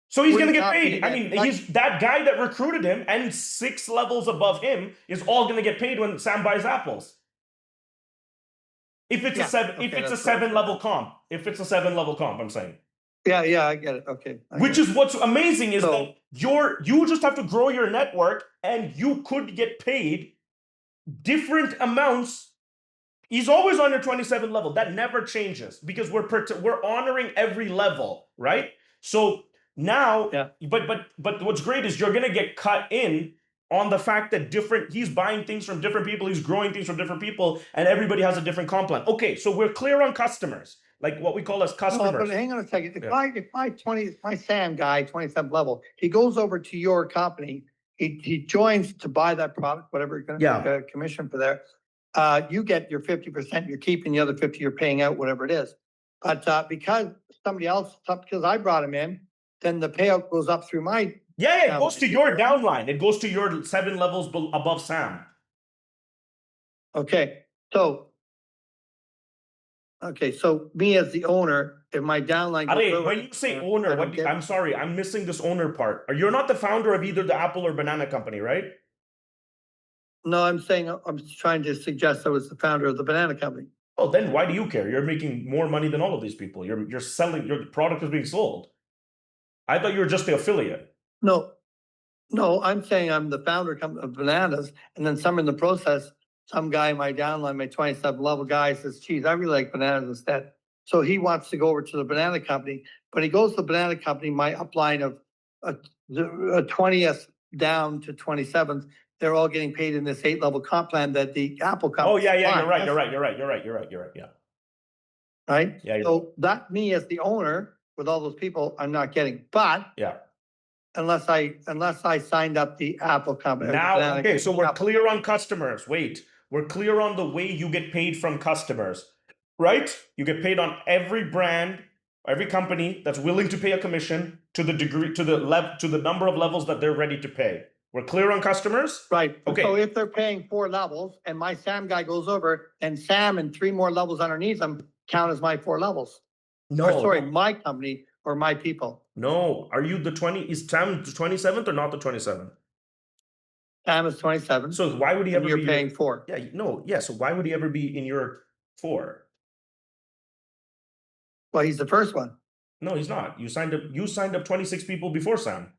So he's would gonna it get not paid. be I that- mean, like- he's that guy that recruited him and 6 levels above him is all gonna get paid when Sam buys apples. If it's Yeah, a 7, okay, if it's a that's 7-level comp, I'm saying. yeah, I get it. Okay. I Which get is what's amazing is So- that you just have to grow your network and you could get paid different amounts. He's always on your 27 level. That never changes because we're honoring every level, right? So now, Yeah. but what's great is you're gonna get cut in on the fact that he's buying things from different people, he's growing things from different people, and everybody has a different comp plan. Okay, so we're clear on customers, like what we call as No, customers. but hang on a second. If Yeah. my Sam guy, 27th level, he goes over to your company, he joins to buy that product, whatever you're gonna Yeah. commission for there. You get your 50%, you're keeping the other 50, you're paying out, whatever it is. But because somebody else, because I brought him in, then the payout goes up through my, Yeah, it goes to your downline. It goes to your 7 levels above Sam. okay, so me as the owner, if my downline. goes Are, over, when you say I owner, don't get- I'm sorry, I'm missing this owner part. You're not the founder of either the Apple or banana company, right? No, I'm saying, I'm trying to suggest I was the founder of the banana company. Oh, then why do you care? You're making more money than all of these people. You're selling, your product is being sold. I thought you were just the affiliate. No, I'm saying I'm the founder of Bananas, and then some in the process, some guy in my downline, my 27 level guy says, geez, I really like bananas instead. So he wants to go over to the banana company, but he goes to the banana company, my upline of the 20th down to 27th, they're all getting paid in this 8-level comp plan that the Apple company. Oh, yeah, supplies. you're right. Yeah. Right? Yeah, you're So that me as the owner with all those people, I'm not getting, but Yeah. unless I signed up the Apple company. Now, okay, so we're clear on customers. Wait, we're clear on the way you get paid from customers, right? You get paid on every brand, every company that's willing to pay a commission to the degree, to the number of levels that they're ready to pay. We're clear on customers? Right. Okay. So if they're paying 4 levels and my Sam guy goes over, and Sam and 3 more levels underneath them count as my 4 levels. Or sorry, my company or my people. No. Are you is Sam the 27th or not the 27th? Sam is 27. So why would he and ever you're be paying 4. Yeah, no, yeah. So why would he ever be in your 4? Well, he's the first one. No, he's not. You signed up 26 people before Sam.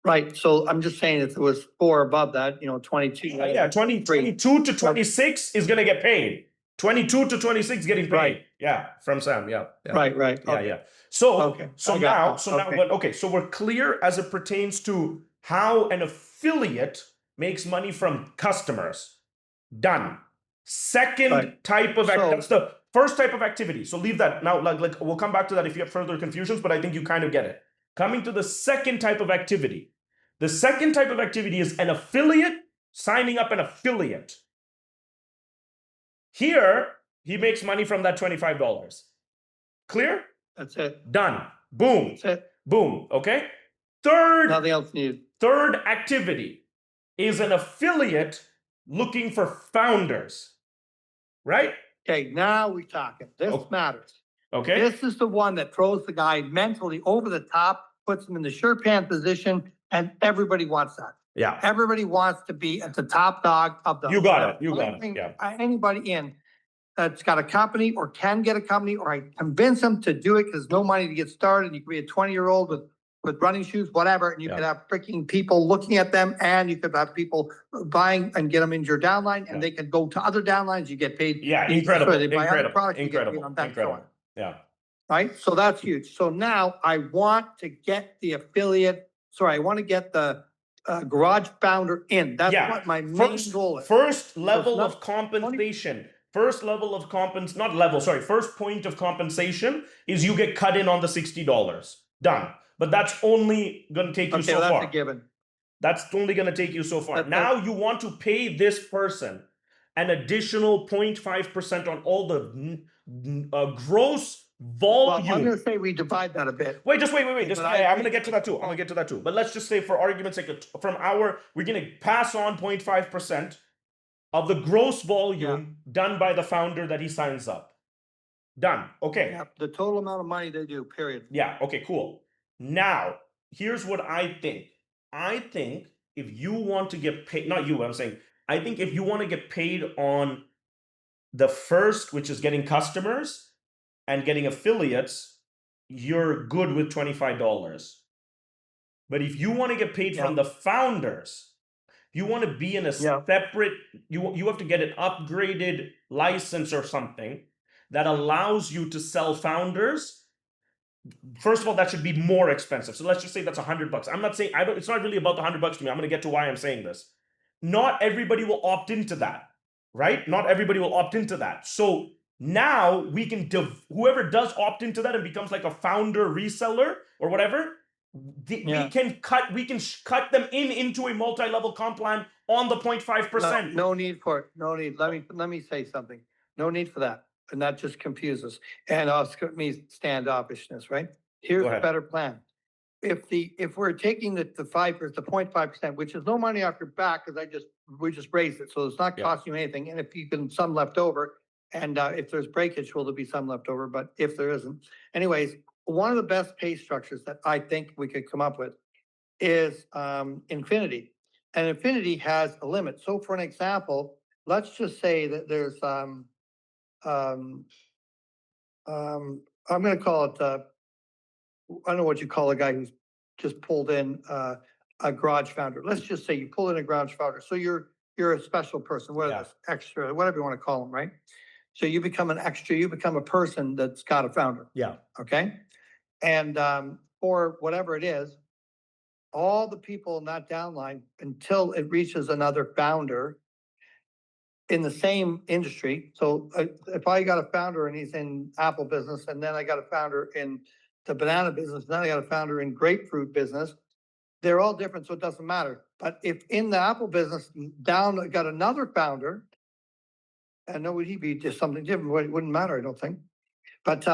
Right. So I'm just saying if it was 4 above that, 22. Yeah, 22 to 26 is gonna get paid. 22 to 26 getting paid. Right. Yeah, from Sam. Yeah. Right. Yeah, Okay. yeah. So Okay, I got that. Okay. now, so we're clear as it pertains to how an affiliate makes money from customers. Done. Second Right. type of So- that's the first type of activity. So leave that now. Like we'll come back to that if you have further confusions, but I think you kind of get it. Coming to the second type of activity. The second type of activity is an affiliate signing up an affiliate. Here, he makes money from that $25. Clear? That's it. Done. Boom. That's it. Boom. Okay. Third Nothing else needed. activity is an affiliate looking for founders. Right? Okay, now we're talking. This Oh. matters. Okay. This is the one that throws the guy mentally over the top puts them in the Shorupan position, and everybody wants that. Yeah, Everybody wants to be at the top dog of the. You got it, you When I got it, bring yeah. Anybody in that's got a company or can get a company, or I convince them to do it because no money to get started. You could be a 20-year-old with running shoes, whatever, and you Yeah. could have freaking people looking at them, and you could have people buying and get them into your downline, and Yeah. they can go to other downlines. You get paid. yeah, you- incredible, sorry, they buy other incredible, products, you get paid incredible, on that, so on. incredible. Yeah, Right? So that's huge. So now I want to get the affiliate, sorry, I want to get the garage founder in. That's yeah. what my main First, goal is. first level not of compensation. First level of not level. Sorry, first point of compensation is you get cut in on the $60. Done. But that's only going to take you Okay, so well, that's far. a given. That's only going to take you so far. That- Now you want to pay this person an additional 0.5% on all the gross Well, I'm volume. gonna say we divide that a bit. Wait. Just But I I'm agree gonna get to that too. with- I'm gonna get to that too. But let's just say, for argument's sake, we're gonna pass on 0.5% of the gross volume done by the founder that he signs up. Done. Okay. Yeah, the total amount of money they do, period. Yeah. Okay. Cool. Now, here's what I think. I think if you want to get paid, not you. I'm saying, I think if you want to get paid on the first, which is getting customers and getting affiliates, you're good with $25. But if you want to get paid from Yeah. the founders, you want to be in a Yeah. separate, you have to get an upgraded license or something that allows you to sell founders. First of all, that should be more expensive. So let's just say that's $100. I'm not saying, it's not really about the $100 to me. I'm going to get to why I'm saying this. Not everybody will opt into that, right? Not everybody will opt into that. So now we can, whoever does opt into that and becomes like a founder reseller or whatever, we can cut them into a multi-level comp plan on the 0.5%. No need for it. No need. Let me say something. No need for that. And that just confuses. And also me standoffishness, right? Here's Go a ahead. better plan. If we're taking the 0.5%, which is no money off your back, because we just raised it, so it's not Yeah. costing you anything. And if you can some left over, and if there's breakage, will there be some left over? But if there isn't, anyways, one of the best pay structures that I think we could come up with is Infinity, and Infinity has a limit. So for an example, let's just say that there's I'm going to call it I don't know what you call a guy who's just pulled in a garage founder. Let's just say you pull in a garage founder. So you're a special person, whether Yeah. it's extra, whatever you want to call them, right? So you become an extra, you become a person that's got a founder. Yeah. Okay. And for whatever it is, all the people in that downline, until it reaches another founder in the same industry. So if I got a founder and he's in Apple business, and then I got a founder in the banana business, then I got a founder in grapefruit business, they're all different, so it doesn't matter. But if in the Apple business down, I got another founder, and no, would he be just something different? Well, it wouldn't matter, I don't think. But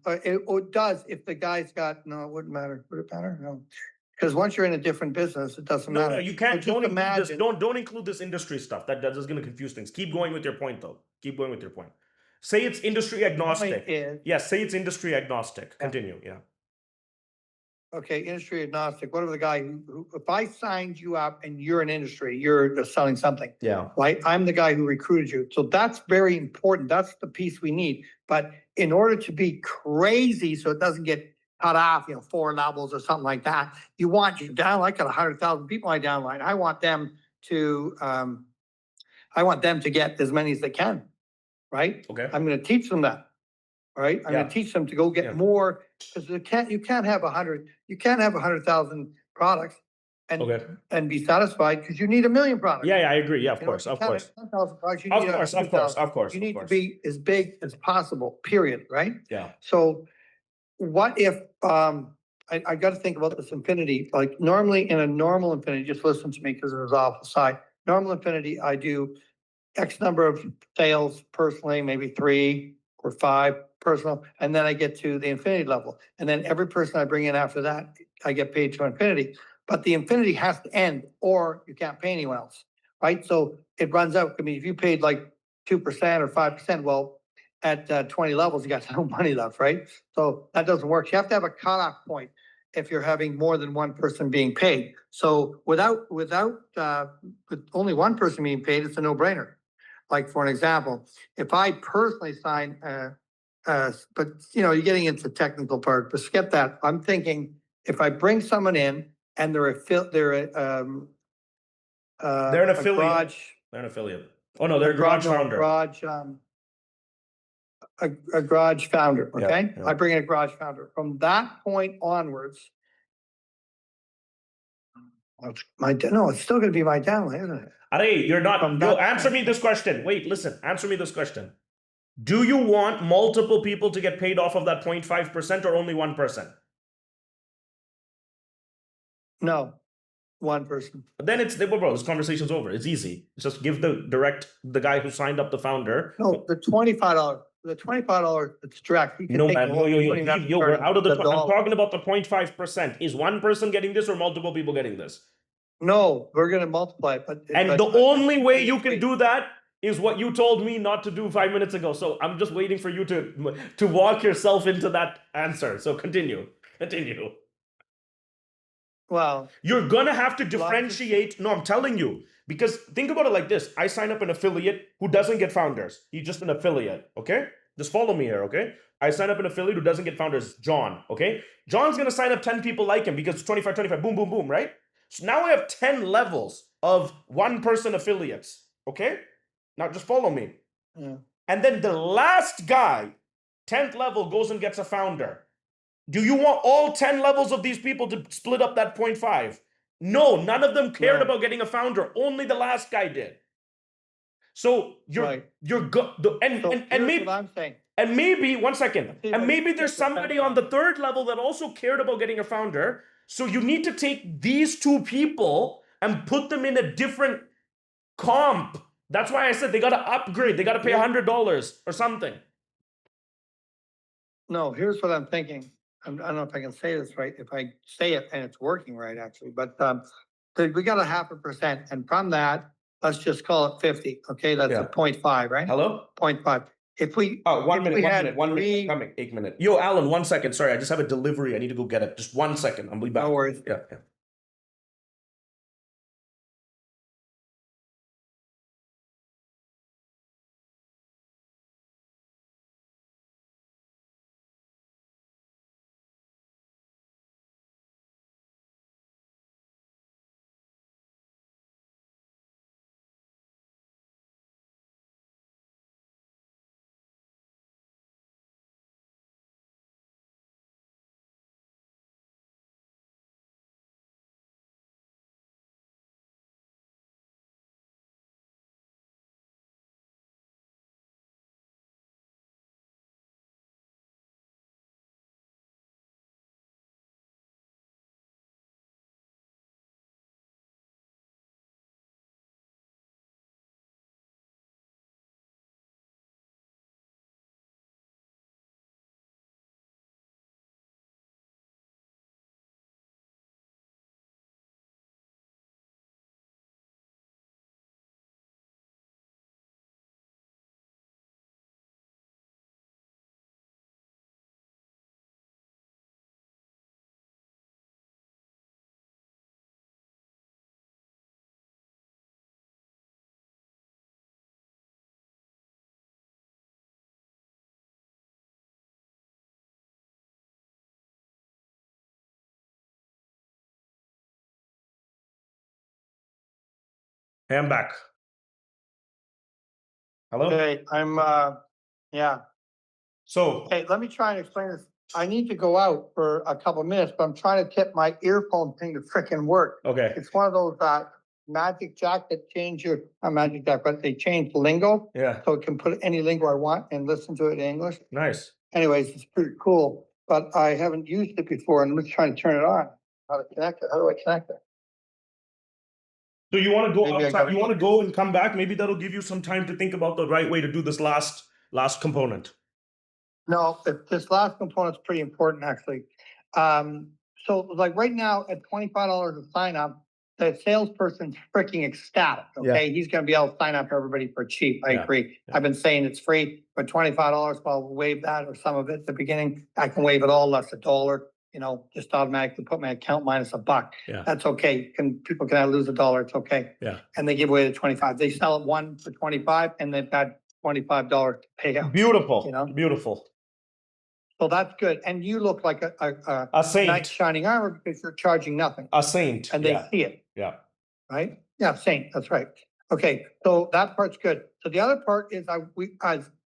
it does if the guy's got, no, it wouldn't matter. Would it matter? No. Because once you're in a different business, it doesn't matter. No, you can't. But Don't just include this. imagine. Don't include this industry stuff. That is going to confuse things. Keep going with your point, though. Keep going with your point. Say it's industry agnostic. Yes, say it's industry agnostic. Continue. Yeah. Okay, industry agnostic. What if the guy who, if I signed you up and you're an industry, you're just selling something, Yeah. right? I'm the guy who recruited you. So that's very important. That's the piece we need. But in order to be crazy, so it doesn't get cut off, 4 levels or something like that, you want your downline. I got 100,000 people on my downline. I want them to get as many as they can, right? Okay. I'm going to teach them that. All right, I'm going Yeah. to teach them to go get Yeah. more, because you can't have 100,000 products and be satisfied, because you need 1,000,000 products. Yeah, I agree. Yeah, of You know, course, you of can't course. have 10,000 products, you Of need course, of 100,000. course, of course. You of need to course. be as big as possible, period, right? Yeah. So what if, I got to think about this Infinity, like normally in a normal Infinity, just listen to me because it was off the side. Normal Infinity, I do X number of sales personally, maybe 3 or 5 personal, and then I get to the Infinity level. And then every person I bring in after that, I get paid to Infinity. But the Infinity has to end, or you can't pay anyone else, right? So it runs out. I mean, if you paid like 2% or 5%, well, at 20 levels, you got no money left, right? So that doesn't work. You have to have a cutoff point. if you're having more than one person being paid. So with only one person being paid, it's a no-brainer. Like for an example, if I personally sign, but you're getting into technical part, but skip that. I'm thinking if I bring someone in and they're They're an a affiliate. garage, They're an affiliate. Oh no, they're a garage founder. A garage founder, Yeah, okay? yeah. I bring in a garage founder. From that point onwards, it's still gonna be my downline, isn't it? Aray, you're not. From Yo, that answer me this question. Wait, listen. Answer me this question. Do you want multiple people to get paid off of that 0.5% or only one person? No, one person. Then bro, this conversation's over. It's easy. Just give the guy who signed up the founder. No, the $25, it's direct. He can No, take man. the whole- you don't even have to We're charge out of the. I'm dollar. talking about the 0.5%. Is one person getting this or multiple people getting this? No, we're gonna multiply it, but. And but- the but- only way you can do that is what you told me not to do 5 minutes ago. So I'm just waiting for you to walk yourself into that answer. So continue. Well, You're gonna have to differentiate. No, I'm telling you. Because think about it like this. I sign up an affiliate who doesn't get founders. He's just an affiliate, okay? Just follow me here, okay? I sign up an affiliate who doesn't get founders, John, okay? John's gonna sign up 10 people like him because it's 25, boom, boom, boom, right? So now I have 10 levels of one-person affiliates, okay? Now just follow me. yeah. And then the last guy, 10th level, goes and gets a founder. Do you want all 10 levels of these people to split up that 0.5? No, none of them cared No. about getting a founder. Only the last guy did. So Right. and maybe what I'm saying. and maybe one second. See, And but maybe it's there's just somebody depends on the third level that also cared about getting a founder. So you need to take these two people and put them in a different comp. That's why I said they gotta upgrade. They gotta pay $100 or something. No, here's what I'm thinking. I don't know if I can say this right, if I say it and it's working right, actually, but, we got a 0.5%, and from that, let's just call it 50, okay? That's Yeah. a 0.5, right? Hello? 0.5. If we. Oh, one if minute, we one had minute, 1 minute. three- Coming, 8 minute. Yo, Alan, 1 second. Sorry, I just have a delivery. I need to go get it. Just 1 second. I'll be back. No worries. Yeah. Hey, I'm back. Hello? Okay, yeah. So, Hey, let me try and explain this. I need to go out for a couple of minutes, but I'm trying to get my earphone thing to frickin' work. okay. It's one of those, Magic Jack that change your, not Magic Jack, but they change lingo. Yeah. So it can put any lingo I want and listen to it in English. Nice. Anyways, it's pretty cool, but I haven't used it before and I'm just trying to turn it on. How to connect it? How do I connect it? So you want to go Maybe I outside, gotta- you want to go and come back? Maybe that'll give you some time to think about the right way to do this last component. No, this last component's pretty important, actually. So like right now at $25 a sign up, the salesperson's freaking ecstatic, okay? He's gonna be able to sign up everybody for cheap. I Yeah, agree. yeah. I've been saying it's free, but $25, well, we'll waive that or some of it at the beginning. I can waive it all, less $1. just automatically put my account minus $1. Yeah. That's okay. People can lose $1. It's okay. Yeah. And they give away the 25. They sell it one for 25 and they've got $25 to pay out. Beautiful. You know? Beautiful. So that's good. And you look like a A saint. knight shining armor because you're charging nothing. A saint. And they see it. Yeah. Right? Yeah, saint. That's right. Okay, so that part's good. So the other part is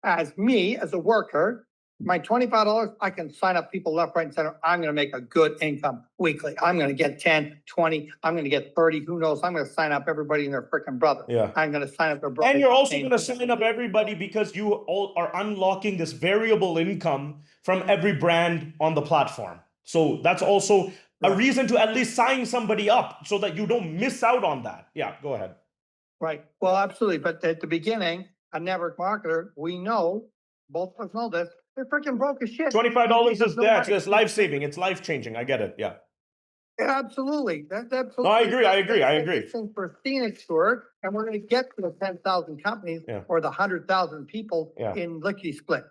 as me as a worker, my $25, I can sign up people left, right, and center. I'm going to make a good income weekly. I'm going to get 10, 20. I'm going to get 30. Who knows? I'm going to sign up everybody and their freaking brother. Yeah. I'm going to sign up their brother. And you're also going to sign up everybody because you all are unlocking this variable income from every brand on the platform. So that's also a reason to at least sign somebody up so that you don't miss out on that. Yeah, go ahead. Right. Well, absolutely. But at the beginning, a network marketer, we know, both of us know this, they're freaking broke as shit. $25 is that. It's life-saving. It's life-changing. I get it. Yeah. Absolutely. That's absolutely. No, I agree. For Phoenix tour, and we're going to get to the 10,000 companies or the 100,000 people in lickety split.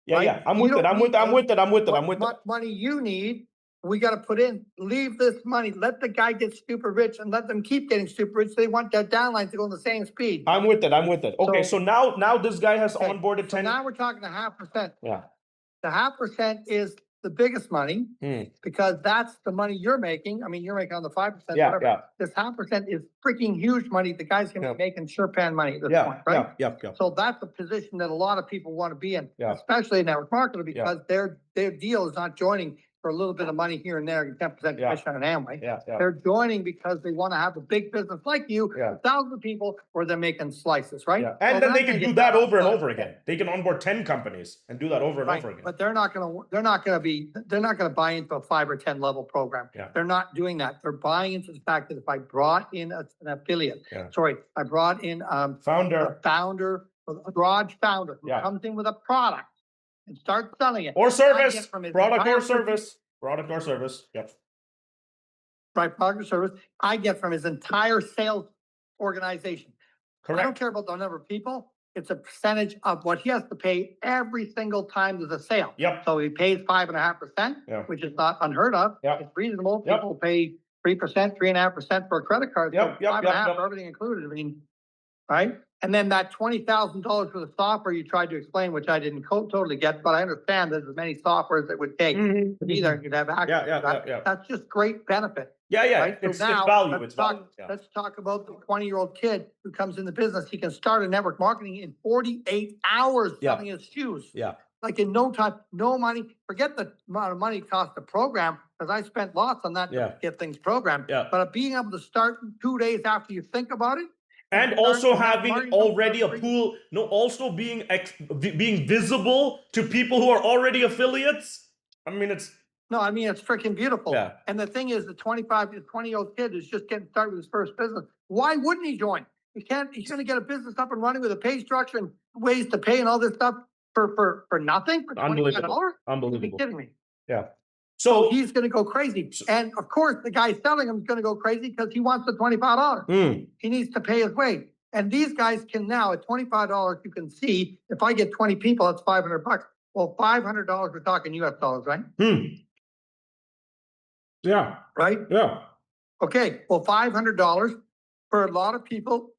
Yeah, right? yeah. I'm with it. What money you need, we got to put in. Leave this money. Let the guy get super rich and let them keep getting super rich. They want their downlines to go in the same speed. I'm with it. Okay, so now this guy has onboarded 10. So now we're talking 0.5%. Yeah. The 0.5% is the biggest money because that's the money you're making. I mean, you're making on the 5%. Yeah, whatever. yeah. This 0.5% is freaking huge money. The guy's going to be making Shorupan money at this point, right? Yeah. So that's a position that a lot of people want to be in, Yeah. especially a network marketer, because their deal is not joining for a little bit of money here and there, 10% commission on Amway. Yeah. They're joining because they want to have a big business like you, thousands of people, where they're making slices, right? Yeah. And then they can do that over and over again. They can onboard 10 companies and do that over and over again. But they're not going to buy into a 5 or 10 level program. Yeah. They're not doing that. They're buying into the fact that if I brought in an affiliate, I brought in a garage founder who comes in with a product and starts selling it. Or service. Product or service. Yep. Right, product or service. I get from his entire sales organization. Correct. I don't care about the number of people. It's a percentage of what he has to pay every single time there's a sale. Yep. So he pays 5.5%, which is not unheard of. Yep. It's reasonable. Yep. People pay 3%, 3.5% for a credit card. Yep. 5.5 for everything included. I mean, right? And then that $20,000 for the software you tried to explain, which I didn't totally get, but I understand there's as many softwares that would take. Either you'd have access to that. Yeah. That's just great benefit. Yeah. Right? It's So now value. let's talk about the 20-year-old kid who comes in the business. He can start a network marketing in 48 hours selling his shoes. Yeah. Like in no time, no money. Forget the amount of money it costs to program, because I spent lots on that to get things programmed. Yeah. But being able to start 2 days after you think about it, and also having already a pool, also being visible to people who are already affiliates. I mean, it's freaking beautiful. Yeah. And the thing is, the 20-year-old kid is just getting started with his first business. Why wouldn't he join? He's going to get a business up and running with a pay structure and ways to pay and all this stuff for nothing, for $25? Unbelievable. You're kidding me. Yeah. So he's going to go crazy. And of course, the guy selling him is going to go crazy because he wants the $25. He needs to pay his way. And these guys can now, at $25, you can see, if I get 20 people, that's $500. Well, $500, we're talking US dollars, right? Yeah. Right? Yeah. Okay. Well, $500 for a lot of people,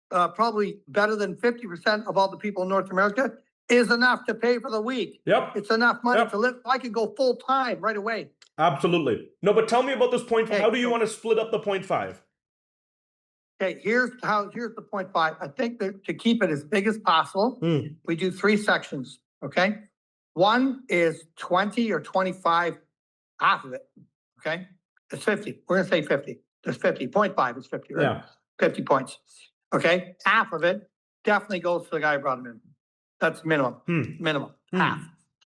probably better than 50% of all the people in North America, is enough to pay for the week. Yep. It's enough money to live. I could go full time right away. Absolutely. No, but tell me about this 0.5. How do you want to split up the 0.5? Okay, here's the 0.5. I think that to keep it as big as possible, we do 3 sections. Okay. One is 20 or 25, half of it. Okay. It's 50. We're going to say 50. There's 50. 0.5 is 50, right? Yeah. 50 points. Okay. Half of it definitely goes to the guy who brought him in. That's minimum. Minimum. Half.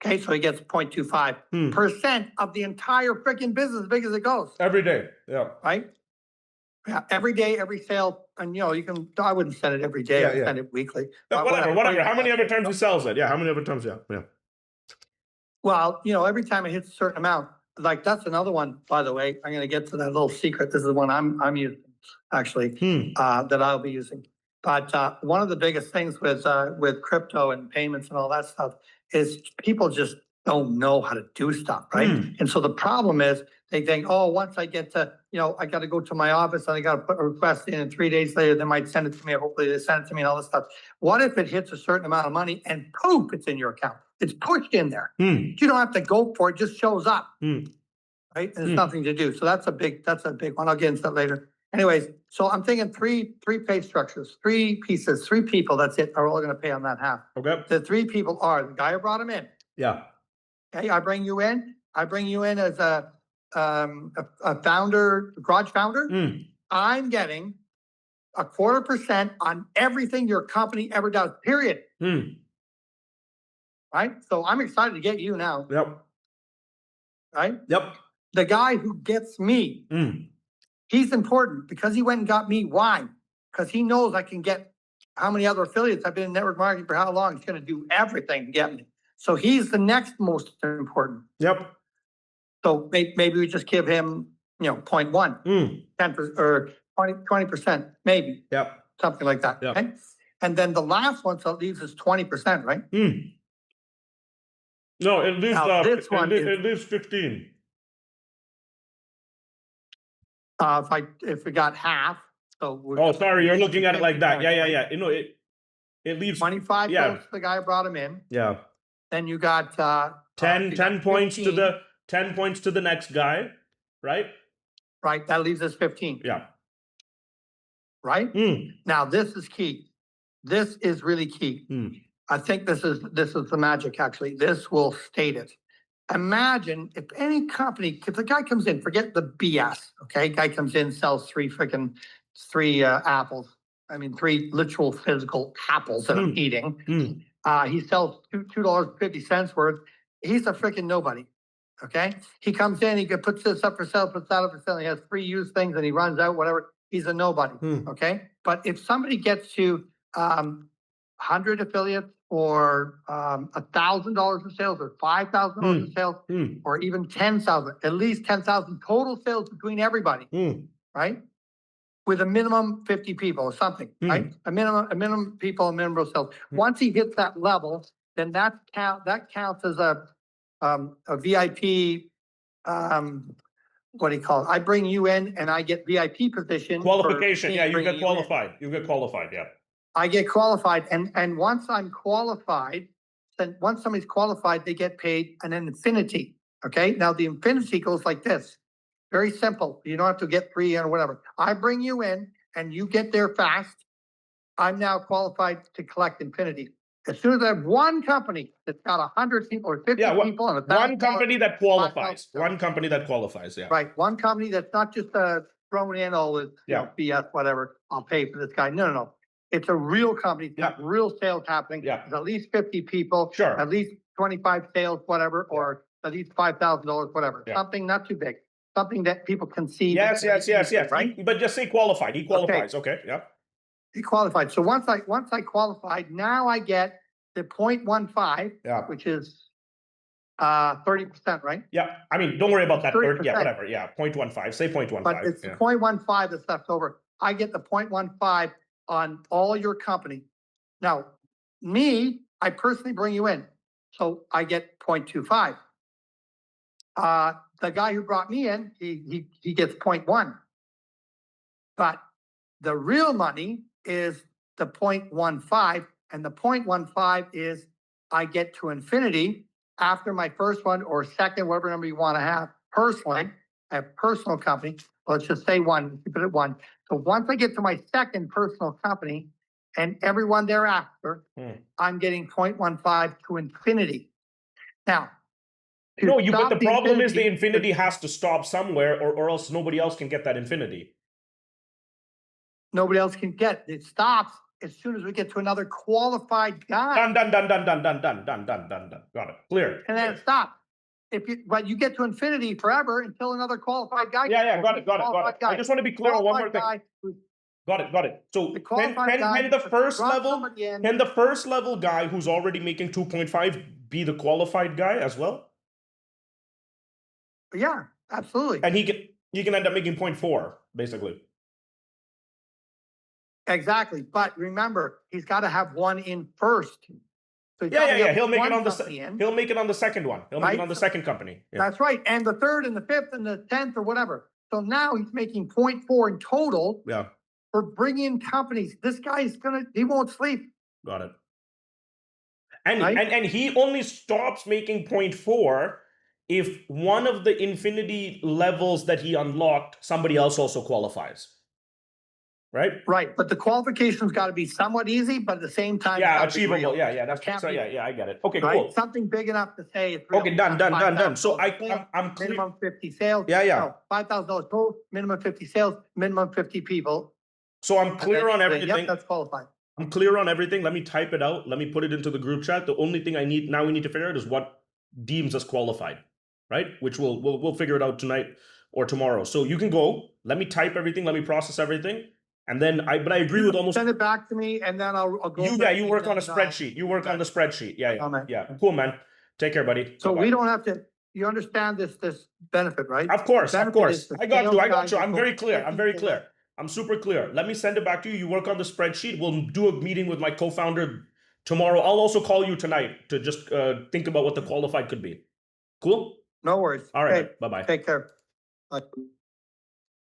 Okay. So he gets 0.25% of the entire freaking business, as big as it goes. Every day. Yeah. Right? Yeah. Every day, every sale. And I wouldn't send it every day. I'd send it weekly. Whatever. How many other times he sells it? Yeah. How many other times? Yeah. Well, every time it hits a certain amount, like that's another one, by the way. I'm going to get to that little secret. This is one I'm using, actually, that I'll be using. But one of the biggest things with crypto and payments and all that stuff is people just don't know how to do stuff, right? And so the problem is they think, oh, once I get to, I got to go to my office and I got to put a request in, and 3 days later, they might send it to me. Hopefully they send it to me and all this stuff. What if it hits a certain amount of money and poof, it's in your account? It's pushed in there. You don't have to go for it, it just shows up. Right? There's nothing to do. So that's a big one. I'll get into that later. Anyways, so I'm thinking three pay structures, 3 pieces, 3 people, that's it, are all going to pay on that half. Okay. The 3 people are the guy who brought him in. Yeah. Okay, I bring you in as a founder, garage founder. I'm getting 0.25% on everything your company ever does, period. Right? So I'm excited to get you now. Yep. Right? Yep. The guy who gets me, he's important because he went and got me. Why? Because he knows I can get how many other affiliates. I've been in network marketing for how long? He's going to do everything to get me. So he's the next most important. Yep. So maybe we just give him, 0.1, 10% or 20%, maybe. Yep. Something like that. Yep. Okay? And then the last one, so it leaves us 20%, right? No, it leaves Now, this one it leaves 15. If we got half, so we're. Oh, sorry, you're looking at it like that. Yeah. It leaves 25 goes to the guy who brought him in. Yeah. Then you got 10 points 15. to 10 points to the next guy, right? Right, that leaves us 15. Yeah. Right? Now this is key. This is really key. I think this is the magic, actually. This will state it. Imagine if any company, if the guy comes in, forget the BS, okay? Guy comes in, sells 3 apples. I mean, 3 literal physical apples that I'm eating. He sells $2.50 worth. He's a freaking nobody. Okay. He comes in, he puts this up for sale, puts that up for sale. He has 3 used things and he runs out, whatever. He's a nobody. Okay. But if somebody gets to 100 affiliates or $1,000 in sales or $5,000 in sales or even 10,000, at least 10,000 total sales between everybody, right? With a minimum 50 people or something, right? A minimum people, a minimum sales. Once he hits that level, then that counts as a VIP. What do you call it? I bring you in and I get VIP position. Qualification. Yeah, you get qualified. You get qualified. Yeah. I get qualified, and once I'm qualified, then once somebody's qualified, they get paid an infinity. Okay. Now the infinity goes like this. Very simple. You don't have to get 3 or whatever. I bring you in and you get there fast. I'm now qualified to collect infinity. As soon as I have one company that's got 100 people or 50 people and one company that qualifies. One company that qualifies. Yeah. Right. One company that's not just throwing in all this BS, whatever. I'll pay for this guy. No. It's a real company. It's got real sales happening. Yeah. There's at least 50 people. Sure. At least 25 sales, whatever, or at least $5,000, whatever. Yeah. Something not too big. Something that people can see. Yes. Right. But just say qualified. He qualifies. Okay. Yeah. He qualified. So once I qualified, now I get the 0.15, which is 30%, right? Yeah. I mean, don't worry about that. 30%. Yeah, whatever. Yeah. 0.15. Say 0.15. But it's 0.15 that's left over. I get the 0.15 on all your company. Now, I personally bring you in. So I get 0.25. The guy who brought me in, he gets 0.1. But the real money is the 0.15, and the 0.15 is I get to infinity after my first one or second, whatever number you want to have. Personally, I have personal company. Let's just say 1, keep it at 1. So once I get to my second personal company and everyone thereafter, I'm getting 0.15 to infinity. Now, but the problem is the infinity has to stop somewhere or else nobody else can get that infinity. Nobody else can get it. It stops as soon as we get to another qualified guy. Done. Got it. Clear. And then it stops. But you get to infinity forever until another qualified guy. Yeah. Got it. I just want to be clear on one more thing. Got it. So can the first level guy who's already making 2.5 be the qualified guy as well? Yeah, absolutely. And he can end up making 0.4 basically. Exactly. But remember, he's got to have 1 in first. So he's Yeah, gotta yeah, yeah. have He'll make it one on the company in. he'll make it on the second one. He'll make it Right? on the second company. Yeah. That's right, and the third and the fifth and the 10th or whatever. So now he's making 0.4 in total Yeah, for bringing in companies. This guy's he won't sleep. got it. And Right? and he only stops making 0.4 if one of the infinity levels that he unlocked, somebody else also qualifies. Right? Right, but the qualification's gotta be somewhat easy, but at the same time. it's Yeah, gotta be achievable. real. Yeah, yeah. It can't So be- yeah, I get it. Okay, Right, cool. something big enough to say it's real. Okay, done. So $5,000 I'm clear. Minimum 50 sales. Yeah, yeah. No, $5,000 total, minimum 50 sales, minimum 50 people. So I'm clear on Yep, everything. that's qualified. I'm clear on everything. Let me type it out. Let me put it into the group chat. The only thing we need to figure out is what deems us qualified, right? Which we'll figure it out tonight or tomorrow. So you can go. Let me type everything. Let me process everything, and then I agree with almost. Send it back to me and then I'll go. You work on a spreadsheet. You work on the spreadsheet. Yeah, Comment. yeah. Cool, man. Take care, buddy. So Bye-bye. we don't have to, you understand this benefit, right? Of course, of Benefit course. is the I got you. sales I got guys you. that I'm go very clear. I'm very 50 clear. I'm super clear. Let me send it back to you. You work on the spreadsheet. We'll do a meeting with my co-founder tomorrow. I'll also call you tonight to just think about what the qualified could be. Cool? No worries. All right. Okay, Bye-bye. take care. Bye.